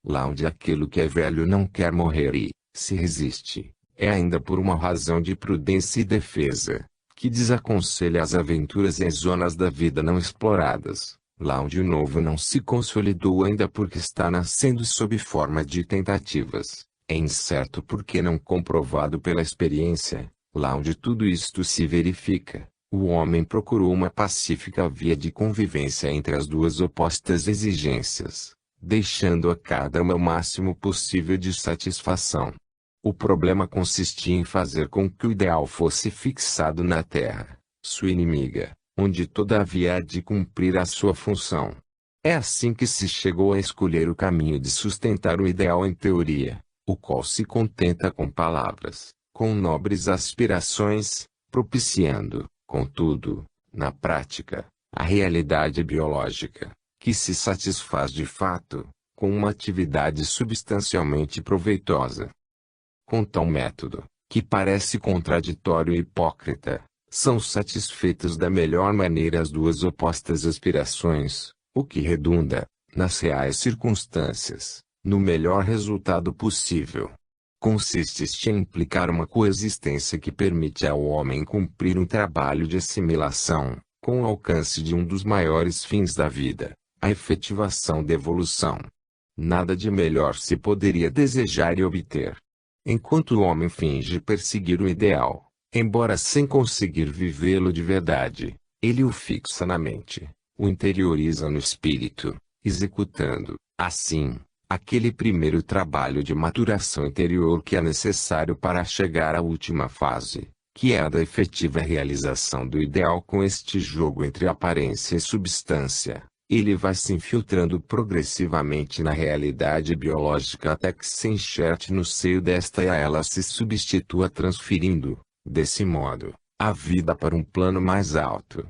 Lá onde aquilo que é velho não quer morrer e, se resiste, é ainda por uma razão de prudência e defesa, que desaconselha as aventuras em zonas da vida não exploradas. Lá onde o novo não se consolidou ainda porque está nascendo sob forma de tentativas, é incerto porque não comprovado pela experiência, lá onde tudo isto se verifica, o homem procurou uma pacífica via de convivência entre as duas opostas exigências, deixando a cada uma o máximo possível de satisfação. O problema consistia em fazer com que o ideal fosse fixado na terra, sua inimiga, onde todavia há de cumprir a sua função. É assim que se chegou a escolher o caminho de sustentar o ideal em teoria, o qual se contenta com palavras, com nobres aspirações, propiciando, contudo, na prática, a realidade biológica, que se satisfaz de fato, com uma atividade substancialmente proveitosa. Com tal método, que parece contraditório e hipócrita, são satisfeitas da melhor maneira as duas opostas aspirações, o que redunda, nas reais circunstâncias, no melhor resultado possível. Consiste em implicar uma coexistência que permite ao homem cumprir um trabalho de assimilação, com o alcance de um dos maiores fins da vida, a efetivação da evolução. Nada de melhor se poderia desejar e obter. Enquanto o homem finge perseguir o ideal, embora sem conseguir vivê-lo de verdade, ele o fixa na mente, o interioriza no espírito, executando, assim, aquele primeiro trabalho de maturação interior que é necessário para chegar à última fase, que é a da efetiva realização do ideal. Com este jogo entre aparência e substância, ele vai se infiltrando progressivamente na realidade biológica até que se enxerte no seio desta e a ela se substitua, transferindo, desse modo, a vida para um plano mais alto.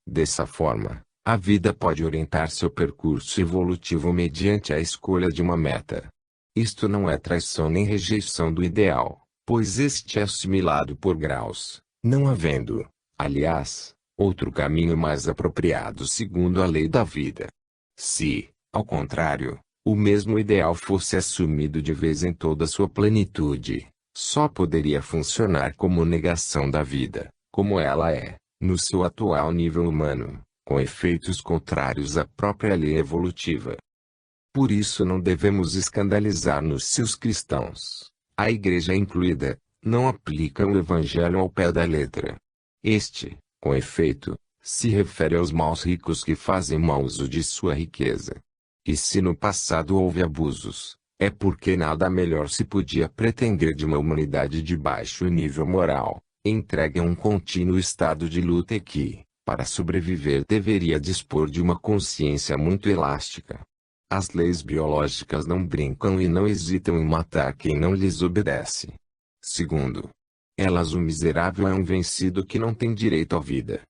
Dessa forma, a vida pode orientar seu percurso evolutivo mediante a escolha de uma meta. Isto não é traição nem rejeição do ideal, pois este é assimilado por graus, não havendo, aliás, outro caminho mais apropriado segundo a lei da vida. Se, ao contrário, o mesmo ideal fosse assumido de vez em toda sua plenitude, só poderia funcionar como negação da vida, como ela é, no seu atual nível humano, com efeitos contrários à própria lei evolutiva. Por isso não devemos escandalizar-nos se os cristãos, a Igreja incluída, não aplicam o Evangelho ao pé da letra. Este, com efeito, se refere aos maus ricos que fazem mau uso de sua riqueza. E se no passado houve abusos, É porque nada melhor se podia pretender de uma humanidade de baixo nível moral, entregue a um contínuo estado de luta e que, para sobreviver, deveria dispor de uma consciência muito elástica. As leis biológicas não brincam e não hesitam em matar quem não lhes obedece. Segundo elas, o miserável é um vencido que não tem direito à vida.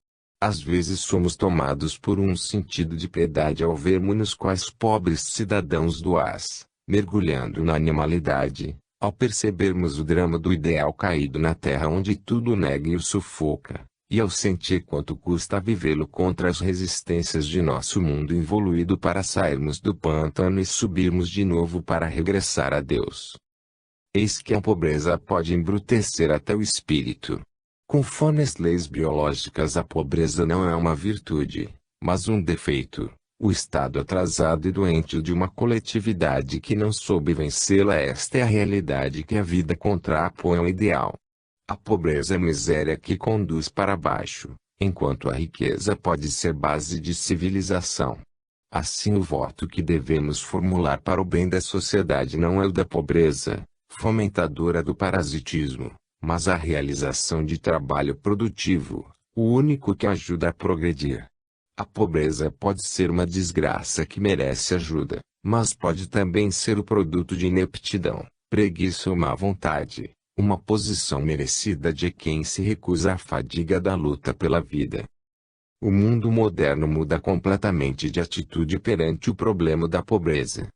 Às vezes somos tomados por um sentido de piedade ao vermos-nos quais pobres cidadãos doás, mergulhando na animalidade, ao percebermos o drama do ideal caído na terra onde tudo nega e o sufoca, e ao sentir quanto custa vivê-lo contra as resistências de nosso mundo evoluído para sairmos do pântano e subirmos de novo para regressar a Deus. Eis que a pobreza pode embrutecer até o espírito. Conforme as leis biológicas, a pobreza não é uma virtude, mas um defeito, o estado atrasado e doente de uma coletividade que não soube vencê-la. Esta é a realidade que a vida contrapõe ao ideal. A pobreza é a miséria que conduz para baixo, enquanto a riqueza pode ser base de civilização. Assim, o voto que devemos formular para o bem da sociedade não é o da pobreza, fomentadora do parasitismo, mas a realização de trabalho produtivo, o único que ajuda a progredir. A pobreza pode ser uma desgraça que merece ajuda, mas pode também ser o produto de ineptidão, preguiça ou má vontade, uma posição merecida de quem se recusa à fadiga da luta pela vida. O mundo moderno muda completamente de atitude perante o problema da pobreza.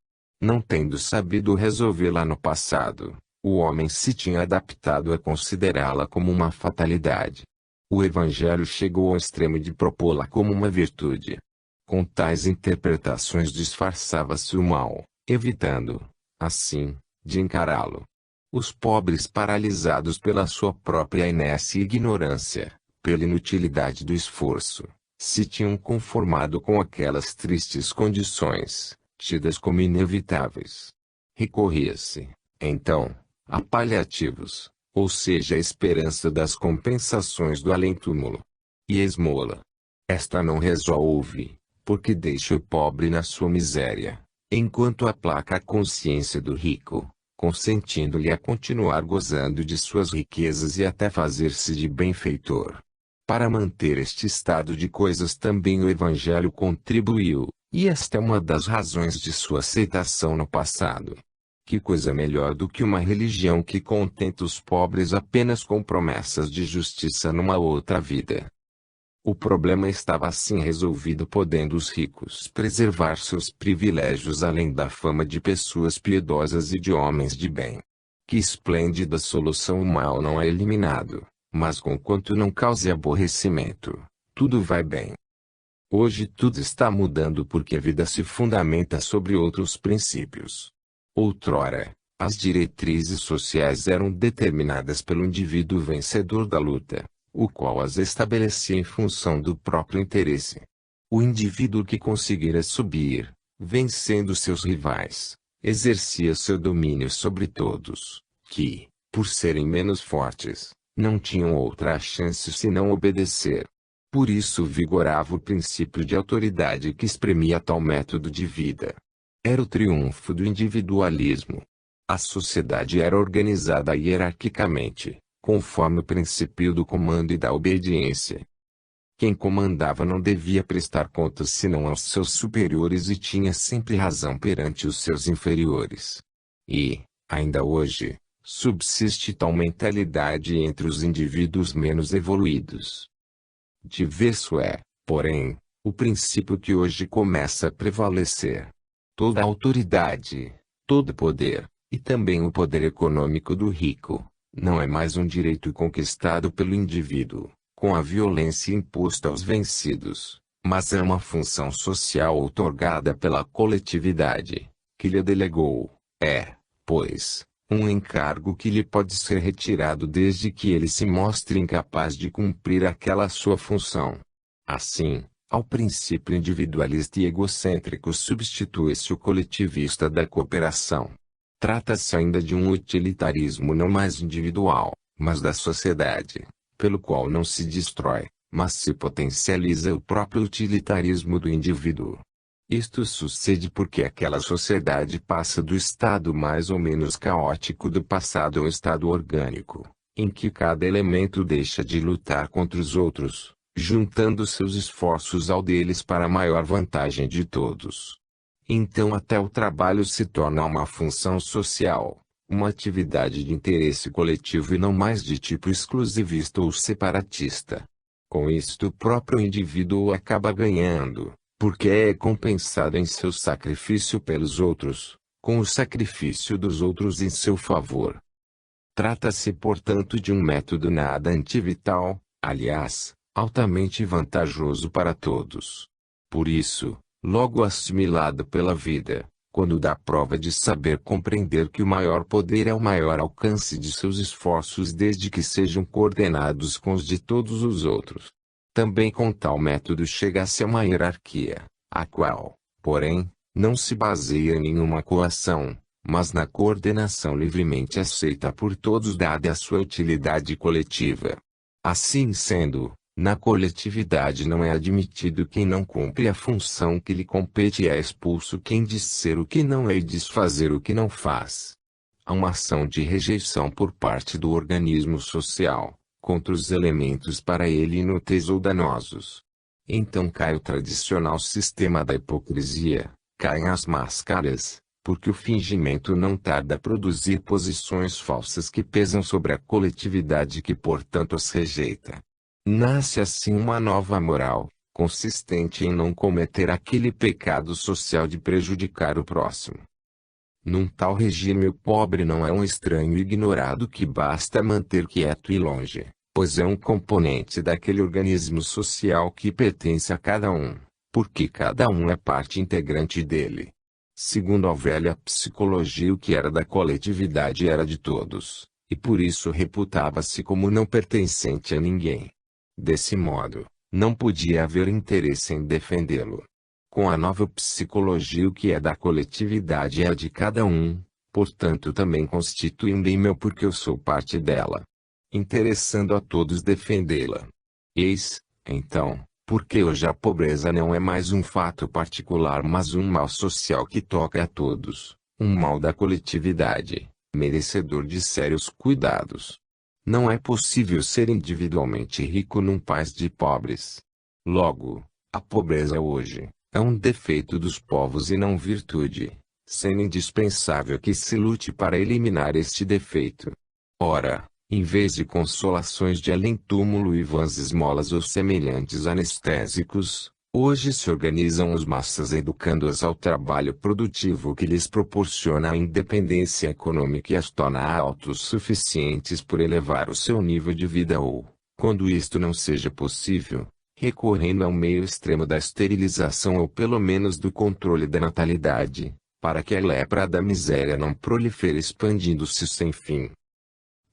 Não tendo sabido resolvê-la no passado, o homem se tinha adaptado a considerá-la como uma fatalidade. O Evangelho chegou ao extremo de propô-la como uma virtude. Com tais interpretações disfarçava-se o mal, evitando, assim, de encará-lo. Os pobres, paralisados pela sua própria inércia e ignorância, pela inutilidade do esforço, se tinham conformado com aquelas tristes condições, tidas como inevitáveis. Recorria-se, então, a paliativos, ou seja, a esperança das compensações do além-túmulo. E a esmola. Esta não resolve, porque deixa o pobre na sua miséria, enquanto aplaca a consciência do rico, consentindo-lhe a continuar gozando de suas riquezas e até fazer-se de benfeitor. Para manter este estado de coisas também o Evangelho contribuiu, e esta é uma das razões de sua aceitação no passado. Que coisa melhor do que uma religião que contenta os pobres apenas com promessas de justiça numa outra vida? O problema estava assim resolvido, podendo os ricos preservar seus privilégios além da fama de pessoas piedosas e de homens de bem. Que esplêndida solução! O mal não é eliminado, mas conquanto não cause aborrecimento, tudo vai bem. Hoje tudo está mudando porque a vida se fundamenta sobre outros princípios. Outrora, as diretrizes sociais eram determinadas pelo indivíduo vencedor da luta, o qual as estabelecia em função do próprio interesse. O indivíduo que conseguira subir, vencendo seus rivais, exercia seu domínio sobre todos, que, por serem menos fortes, não tinham outra chance senão obedecer. Por isso vigorava o princípio de autoridade que espremia tal método de vida. Era o triunfo do individualismo. A sociedade era organizada hierarquicamente, conforme o princípio do comando e da obediência. Quem comandava não devia prestar contas senão aos seus superiores e tinha sempre razão perante os seus inferiores. E, ainda hoje, subsiste tal mentalidade entre os indivíduos menos evoluídos. Diverso é, porém, o princípio que hoje começa a prevalecer. Toda autoridade, todo poder, e também o poder econômico do rico, não é mais um direito conquistado pelo indivíduo, com a violência imposta aos vencidos, mas é uma função social outorgada pela coletividade, que lhe delegou. É, pois, um encargo que lhe pode ser retirado desde que ele se mostre incapaz de cumprir aquela sua função. Assim, ao princípio individualista e egocêntrico substitui-se o coletivista da cooperação. Trata-se ainda de um utilitarismo não mais individual, mas da sociedade, pelo qual não se destrói, mas se potencializa o próprio utilitarismo do indivíduo. Isto sucede porque aquela sociedade passa do estado mais ou menos caótico do passado a um estado orgânico, em que cada elemento deixa de lutar contra os outros, juntando seus esforços ao deles para a maior vantagem de todos. Então até o trabalho se torna uma função social, uma atividade de interesse coletivo e não mais de tipo exclusivista ou separatista. Com isto o próprio indivíduo acaba ganhando, porque é compensado em seu sacrifício pelos outros, com o sacrifício dos outros em seu favor. Trata-se portanto de um método nada antivital, aliás, altamente vantajoso para todos. Por isso, logo assimilado pela vida, quando dá prova de saber compreender que o maior poder é o maior alcance de seus esforços desde que sejam coordenados com os de todos os outros. Também com tal método chega-se a uma hierarquia, a qual, porém, não se baseia em nenhuma coação, mas na coordenação livremente aceita por todos dada a sua utilidade coletiva. Assim sendo, na coletividade não é admitido quem não cumpre a função que lhe compete e é expulso quem diz ser o que não é e desfazer o que não faz. Há uma ação de rejeição por parte do organismo social, contra os elementos para ele inúteis ou danosos. Então cai o tradicional sistema da hipocrisia, caem as máscaras, porque o fingimento não tarda a produzir posições falsas que pesam sobre a coletividade que portanto as rejeita. Nasce assim uma nova moral, consistente em não cometer aquele pecado social de prejudicar o próximo. Num tal regime o pobre não é um estranho ignorado que basta manter quieto e longe, pois é um componente daquele organismo social que pertence a cada um, porque cada um é parte integrante dele. Segundo a velha psicologia, o que era da coletividade era de todos, e por isso reputava-se como não pertencente a ninguém. Desse modo, não podia haver interesse em defendê-lo. Com a nova psicologia, o que é da coletividade é de cada um, portanto também constitui um bem meu porque eu sou parte dela. Interessando a todos defendê-la. Eis, então, porque hoje a pobreza não é mais um fato particular mas um mal social que toca a todos, um mal da coletividade, merecedor de sérios cuidados. Não é possível ser individualmente rico num país de pobres. Logo, a pobreza hoje é um defeito dos povos e não virtude, sendo indispensável que se lute para eliminar este defeito. Ora, em vez de consolações de além-túmulo e vãs esmolas ou semelhantes anestésicos, hoje se organizam as massas educando-as ao trabalho produtivo que lhes proporciona a independência econômica e as torna autossuficientes por elevar o seu nível de vida ou, quando isto não seja possível, recorrendo ao meio extremo da esterilização ou pelo menos do controle da natalidade, para que a lepra da miséria não prolifere expandindo-se sem fim.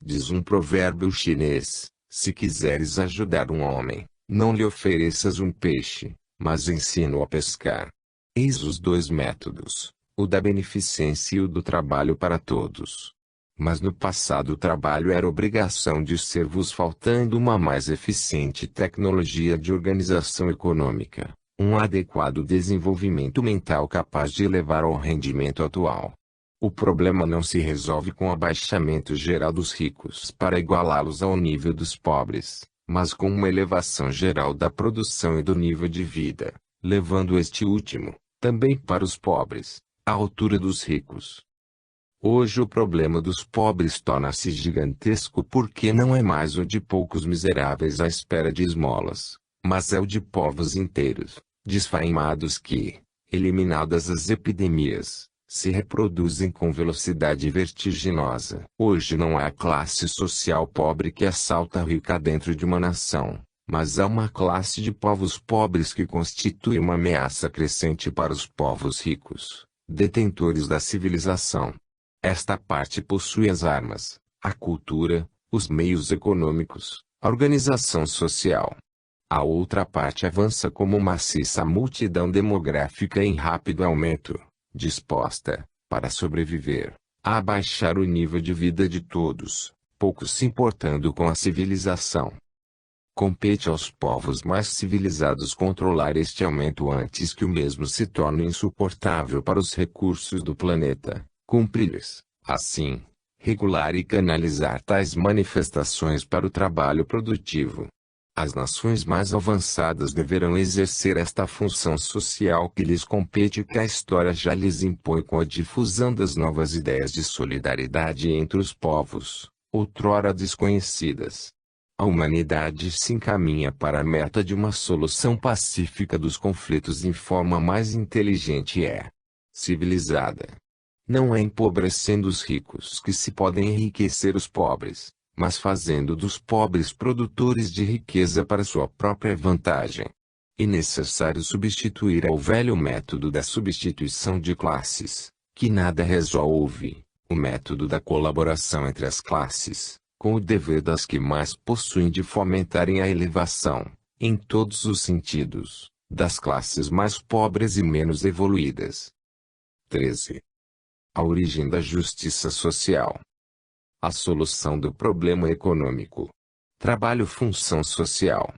Diz um provérbio chinês: se quiseres ajudar um homem, não lhe ofereças um peixe, mas ensina-o a pescar. Eis os dois métodos, o da beneficência e o do trabalho para todos. Mas no passado o trabalho era obrigação de servos, faltando uma mais eficiente tecnologia de organização econômica, um adequado desenvolvimento mental capaz de elevar ao rendimento atual. O problema não se resolve com o abaixamento geral dos ricos para igualá-los ao nível dos pobres, mas com uma elevação geral da produção e do nível de vida, levando este último, também para os pobres, à altura dos ricos. Hoje o problema dos pobres torna-se gigantesco porque não é mais o de poucos miseráveis à espera de esmolas, mas é o de povos inteiros, desfaimados que, eliminadas as epidemias, se reproduzem com velocidade vertiginosa. Hoje não há classe social pobre que assalta a rica dentro de uma nação, mas há uma classe de povos pobres que constitui uma ameaça crescente para os povos ricos, detentores da civilização. Esta parte possui as armas, a cultura, os meios econômicos, a organização social. A outra parte avança como maciça multidão demográfica em rápido aumento, disposta, para sobreviver, a abaixar o nível de vida de todos, pouco se importando com a civilização. Compete aos povos mais civilizados controlar este aumento antes que o mesmo se torne insuportável para os recursos do planeta. Cumpre-lhes, assim, regular e canalizar tais manifestações para o trabalho produtivo. As nações mais avançadas deverão exercer esta função social que lhes compete e que a história já lhes impõe com a difusão das novas ideias de solidariedade entre os povos, outrora desconhecidas. A humanidade se encaminha para a meta de uma solução pacífica dos conflitos em forma mais inteligente e civilizada. Não é empobrecendo os ricos que se podem enriquecer os pobres, mas fazendo dos pobres produtores de riqueza para sua própria vantagem. É necessário substituir ao velho método da substituição de classes, que nada resolve, o método da colaboração entre as classes, com o dever das que mais possuem de fomentarem a elevação, em todos os sentidos, das classes mais pobres e menos evoluídas. 13. A origem da justiça social. A solução do problema econômico. Trabalho-função social.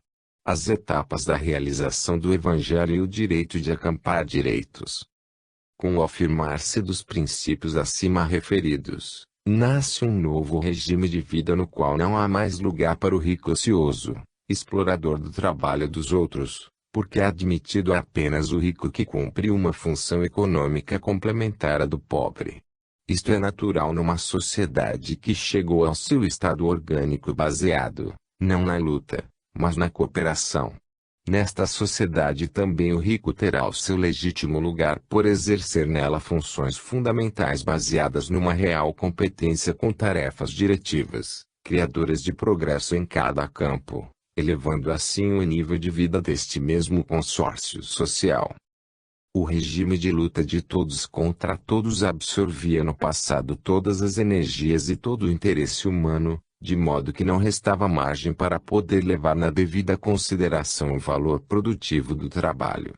As etapas da realização do Evangelho e o direito de acampar direitos. Com o afirmar-se dos princípios acima referidos, nasce um novo regime de vida no qual não há mais lugar para o rico ocioso, explorador do trabalho dos outros, porque é admitido apenas o rico que cumpre uma função econômica complementar à do pobre. Isto é natural numa sociedade que chegou ao seu estado orgânico baseado, não na luta, mas na cooperação. Nesta sociedade também o rico terá o seu legítimo lugar por exercer nela funções fundamentais baseadas numa real competência com tarefas diretivas, criadoras de progresso em cada campo, elevando assim o nível de vida deste mesmo consórcio social. O regime de luta de todos contra todos absorvia no passado todas as energias e todo o interesse humano, de modo que não restava margem para poder levar na devida consideração o valor produtivo do trabalho.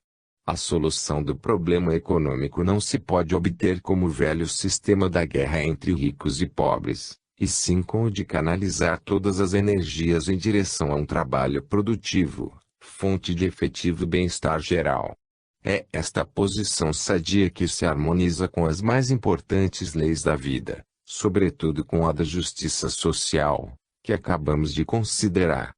A solução do problema econômico não se pode obter como o velho sistema da guerra entre ricos e pobres, e sim com o de canalizar todas as energias em direção a um trabalho produtivo, fonte de efetivo bem-estar geral. É esta posição sadia que se harmoniza com as mais importantes leis da vida, sobretudo com a da justiça social, que acabamos de considerar.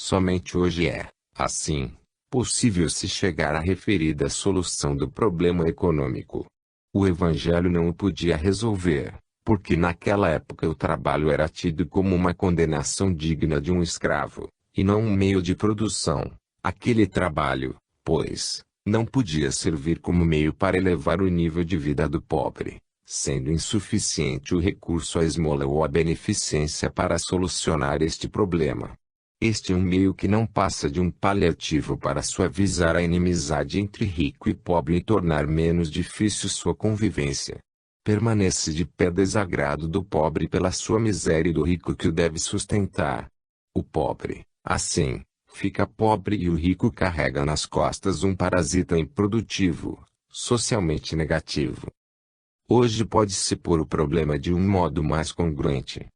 Somente hoje é, assim, possível se chegar à referida solução do problema econômico. O Evangelho não o podia resolver, porque naquela época o trabalho era tido como uma condenação digna de um escravo, e não um meio de produção. Aquele trabalho, pois, não podia servir como meio para elevar o nível de vida do pobre, sendo insuficiente o recurso à esmola ou à beneficência para solucionar este problema. Este é um meio que não passa de um paliativo para suavizar a inimizade entre rico e pobre e tornar menos difícil sua convivência. Permanece de pé desagrado do pobre pela sua miséria e do rico que o deve sustentar. O pobre, assim, fica pobre e o rico carrega nas costas um parasita improdutivo, socialmente negativo. Hoje pode-se pôr o problema de um modo mais congruente.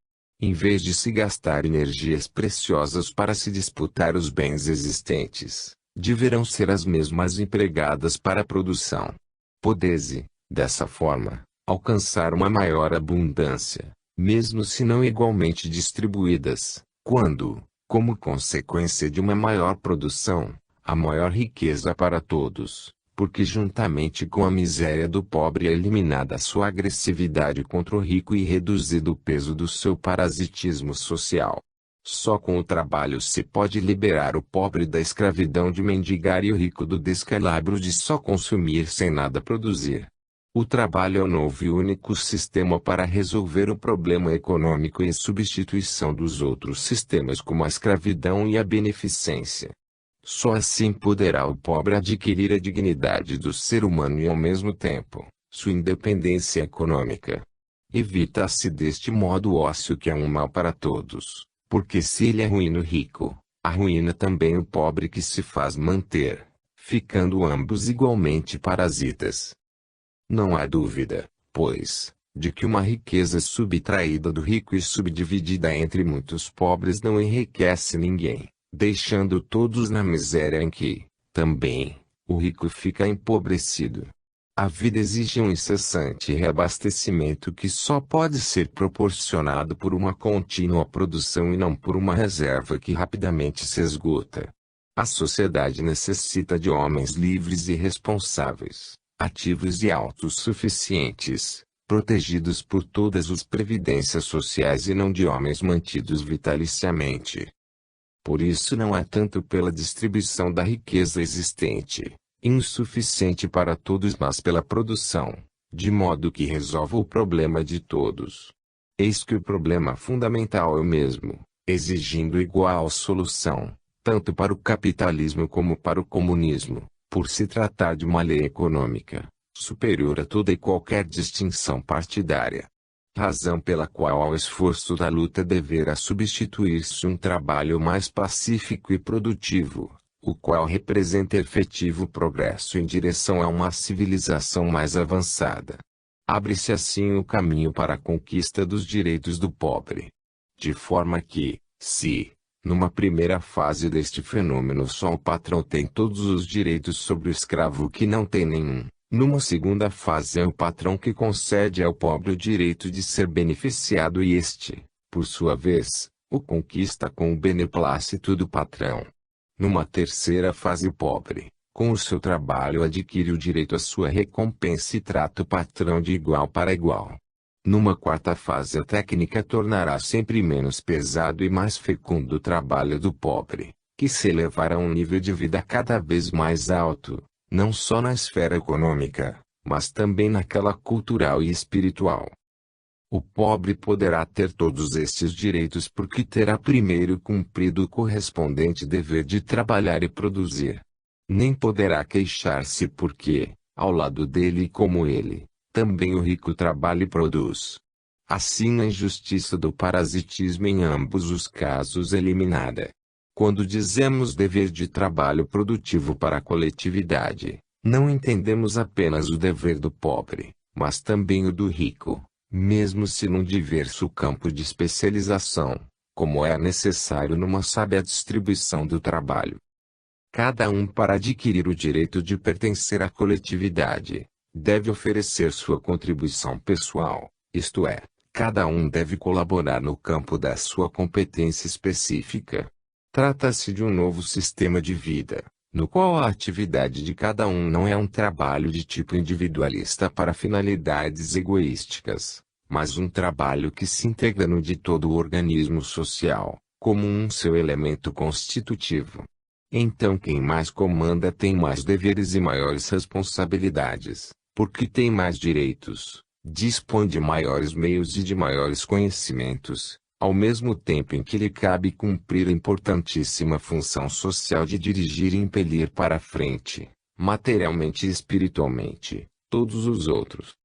Em vez de se gastar energias preciosas para se disputar os bens existentes, deverão ser as mesmas empregadas para a produção. Pode-se, dessa forma, alcançar uma maior abundância, mesmo se não igualmente distribuídas, quando, como consequência de uma maior produção, a maior riqueza para todos, porque juntamente com a miséria do pobre é eliminada a sua agressividade contra o rico e reduzido o peso do seu parasitismo social. Só com o trabalho se pode liberar o pobre da escravidão de mendigar e o rico do descalabro de só consumir sem nada produzir. O trabalho é o novo e único sistema para resolver o problema econômico e substituição dos outros sistemas como a escravidão e a beneficência. Só assim poderá o pobre adquirir a dignidade do ser humano e ao mesmo tempo, sua independência econômica. Evita-se deste modo o ócio que é um mal para todos, porque se ele arruína o rico, arruína também o pobre que se faz manter, ficando ambos igualmente parasitas. Não há dúvida, pois, de que uma riqueza subtraída do rico e subdividida entre muitos pobres não enriquece ninguém, deixando todos na miséria em que, também, o rico fica empobrecido. A vida exige um incessante reabastecimento que só pode ser proporcionado por uma contínua produção e não por uma reserva que rapidamente se esgota. A sociedade necessita de homens livres e responsáveis, ativos e autossuficientes, protegidos por todas as previdências sociais e não de homens mantidos vitaliciamente. Por isso não é tanto pela distribuição da riqueza existente, insuficiente para todos, mas pela produção, de modo que resolva o problema de todos. Eis que o problema fundamental é o mesmo, exigindo igual solução, tanto para o capitalismo como para o comunismo, por se tratar de uma lei econômica, superior a toda e qualquer distinção partidária. Razão pela qual ao esforço da luta deverá substituir-se um trabalho mais pacífico e produtivo, o qual representa efetivo progresso em direção a uma civilização mais avançada. Abre-se assim o caminho para a conquista dos direitos do pobre. De forma que, se, numa primeira fase deste fenômeno só o patrão tem todos os direitos sobre o escravo que não tem nenhum, numa segunda fase é o patrão que concede ao pobre o direito de ser beneficiado e este, por sua vez, o conquista com o beneplácito do patrão. Numa terceira fase o pobre, com o seu trabalho adquire o direito à sua recompensa e trata o patrão de igual para igual. Numa quarta fase a técnica tornará sempre menos pesado e mais fecundo o trabalho do pobre, que se elevará a um nível de vida cada vez mais alto, não só na esfera econômica, mas também naquela cultural e espiritual. O pobre poderá ter todos estes direitos porque terá primeiro cumprido o correspondente dever de trabalhar e produzir. Nem poderá queixar-se porque, ao lado dele e como ele, também o rico trabalha e produz. Assim a injustiça do parasitismo em ambos os casos é eliminada. Quando dizemos dever de trabalho produtivo para a coletividade, não entendemos apenas o dever do pobre, mas também o do rico, mesmo se num diverso campo de especialização, como é necessário numa sábia distribuição do trabalho. Cada um, para adquirir o direito de pertencer à coletividade, deve oferecer sua contribuição pessoal, isto é, cada um deve colaborar no campo da sua competência específica. Trata-se de um novo sistema de vida, no qual a atividade de cada um não é um trabalho de tipo individualista para finalidades egoísticas, mas um trabalho que se integra no de todo o organismo social, como um seu elemento constitutivo. Então quem mais comanda tem mais deveres e maiores responsabilidades, porque tem mais direitos, dispõe de maiores meios e de maiores conhecimentos, ao mesmo tempo em que lhe cabe cumprir a importantíssima função social de dirigir e impelir para a frente, materialmente e espiritualmente, todos os outros.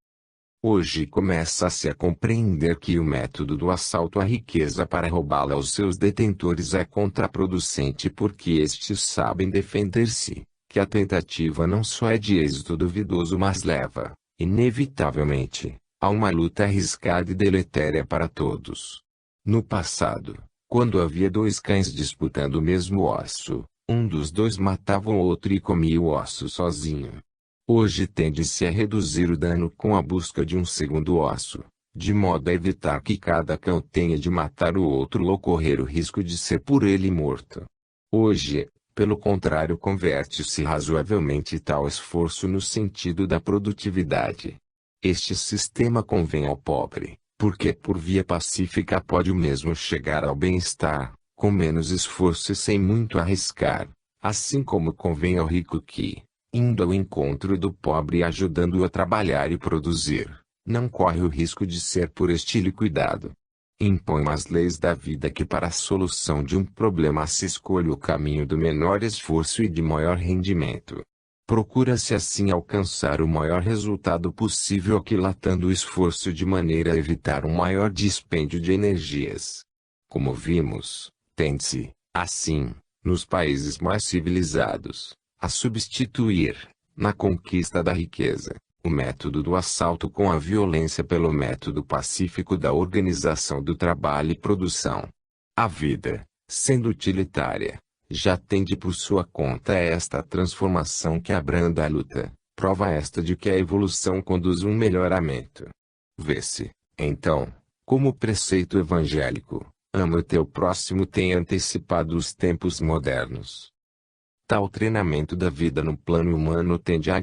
Hoje começa-se a compreender que o método do assalto à riqueza para roubá-la aos seus detentores é contraproducente porque estes sabem defender-se, que a tentativa não só é de êxito duvidoso mas leva, inevitavelmente, a uma luta arriscada e deletéria para todos. No passado, quando havia dois cães disputando o mesmo osso, um dos dois matava o outro e comia o osso sozinho. Hoje tende-se a reduzir o dano com a busca de um segundo osso, de modo a evitar que cada cão tenha de matar o outro ou correr o risco de ser por ele morto. Hoje, pelo contrário, converte-se razoavelmente tal esforço no sentido da produtividade. Este sistema convém ao pobre, porque por via pacífica pode o mesmo chegar ao bem-estar, com menos esforço e sem muito arriscar, assim como convém ao rico que, indo ao encontro do pobre e ajudando-o a trabalhar e produzir, não corre o risco de ser por este liquidado. Impõe as leis da vida que para a solução de um problema se escolha o caminho do menor esforço e de maior rendimento. Procura-se assim alcançar o maior resultado possível aquilatando o esforço de maneira a evitar um maior dispêndio de energias. Como vimos, tende-se, assim, nos países mais civilizados, a substituir, na conquista da riqueza, o método do assalto com a violência pelo método pacífico da organização do trabalho e produção. A vida, sendo utilitária, já tende por sua conta esta transformação que abranda a luta, prova esta de que a evolução conduz um melhoramento. Vê-se, então, como o preceito evangélico, ama o teu próximo, tem antecipado os tempos modernos. Tal treinamento da vida no plano humano tende a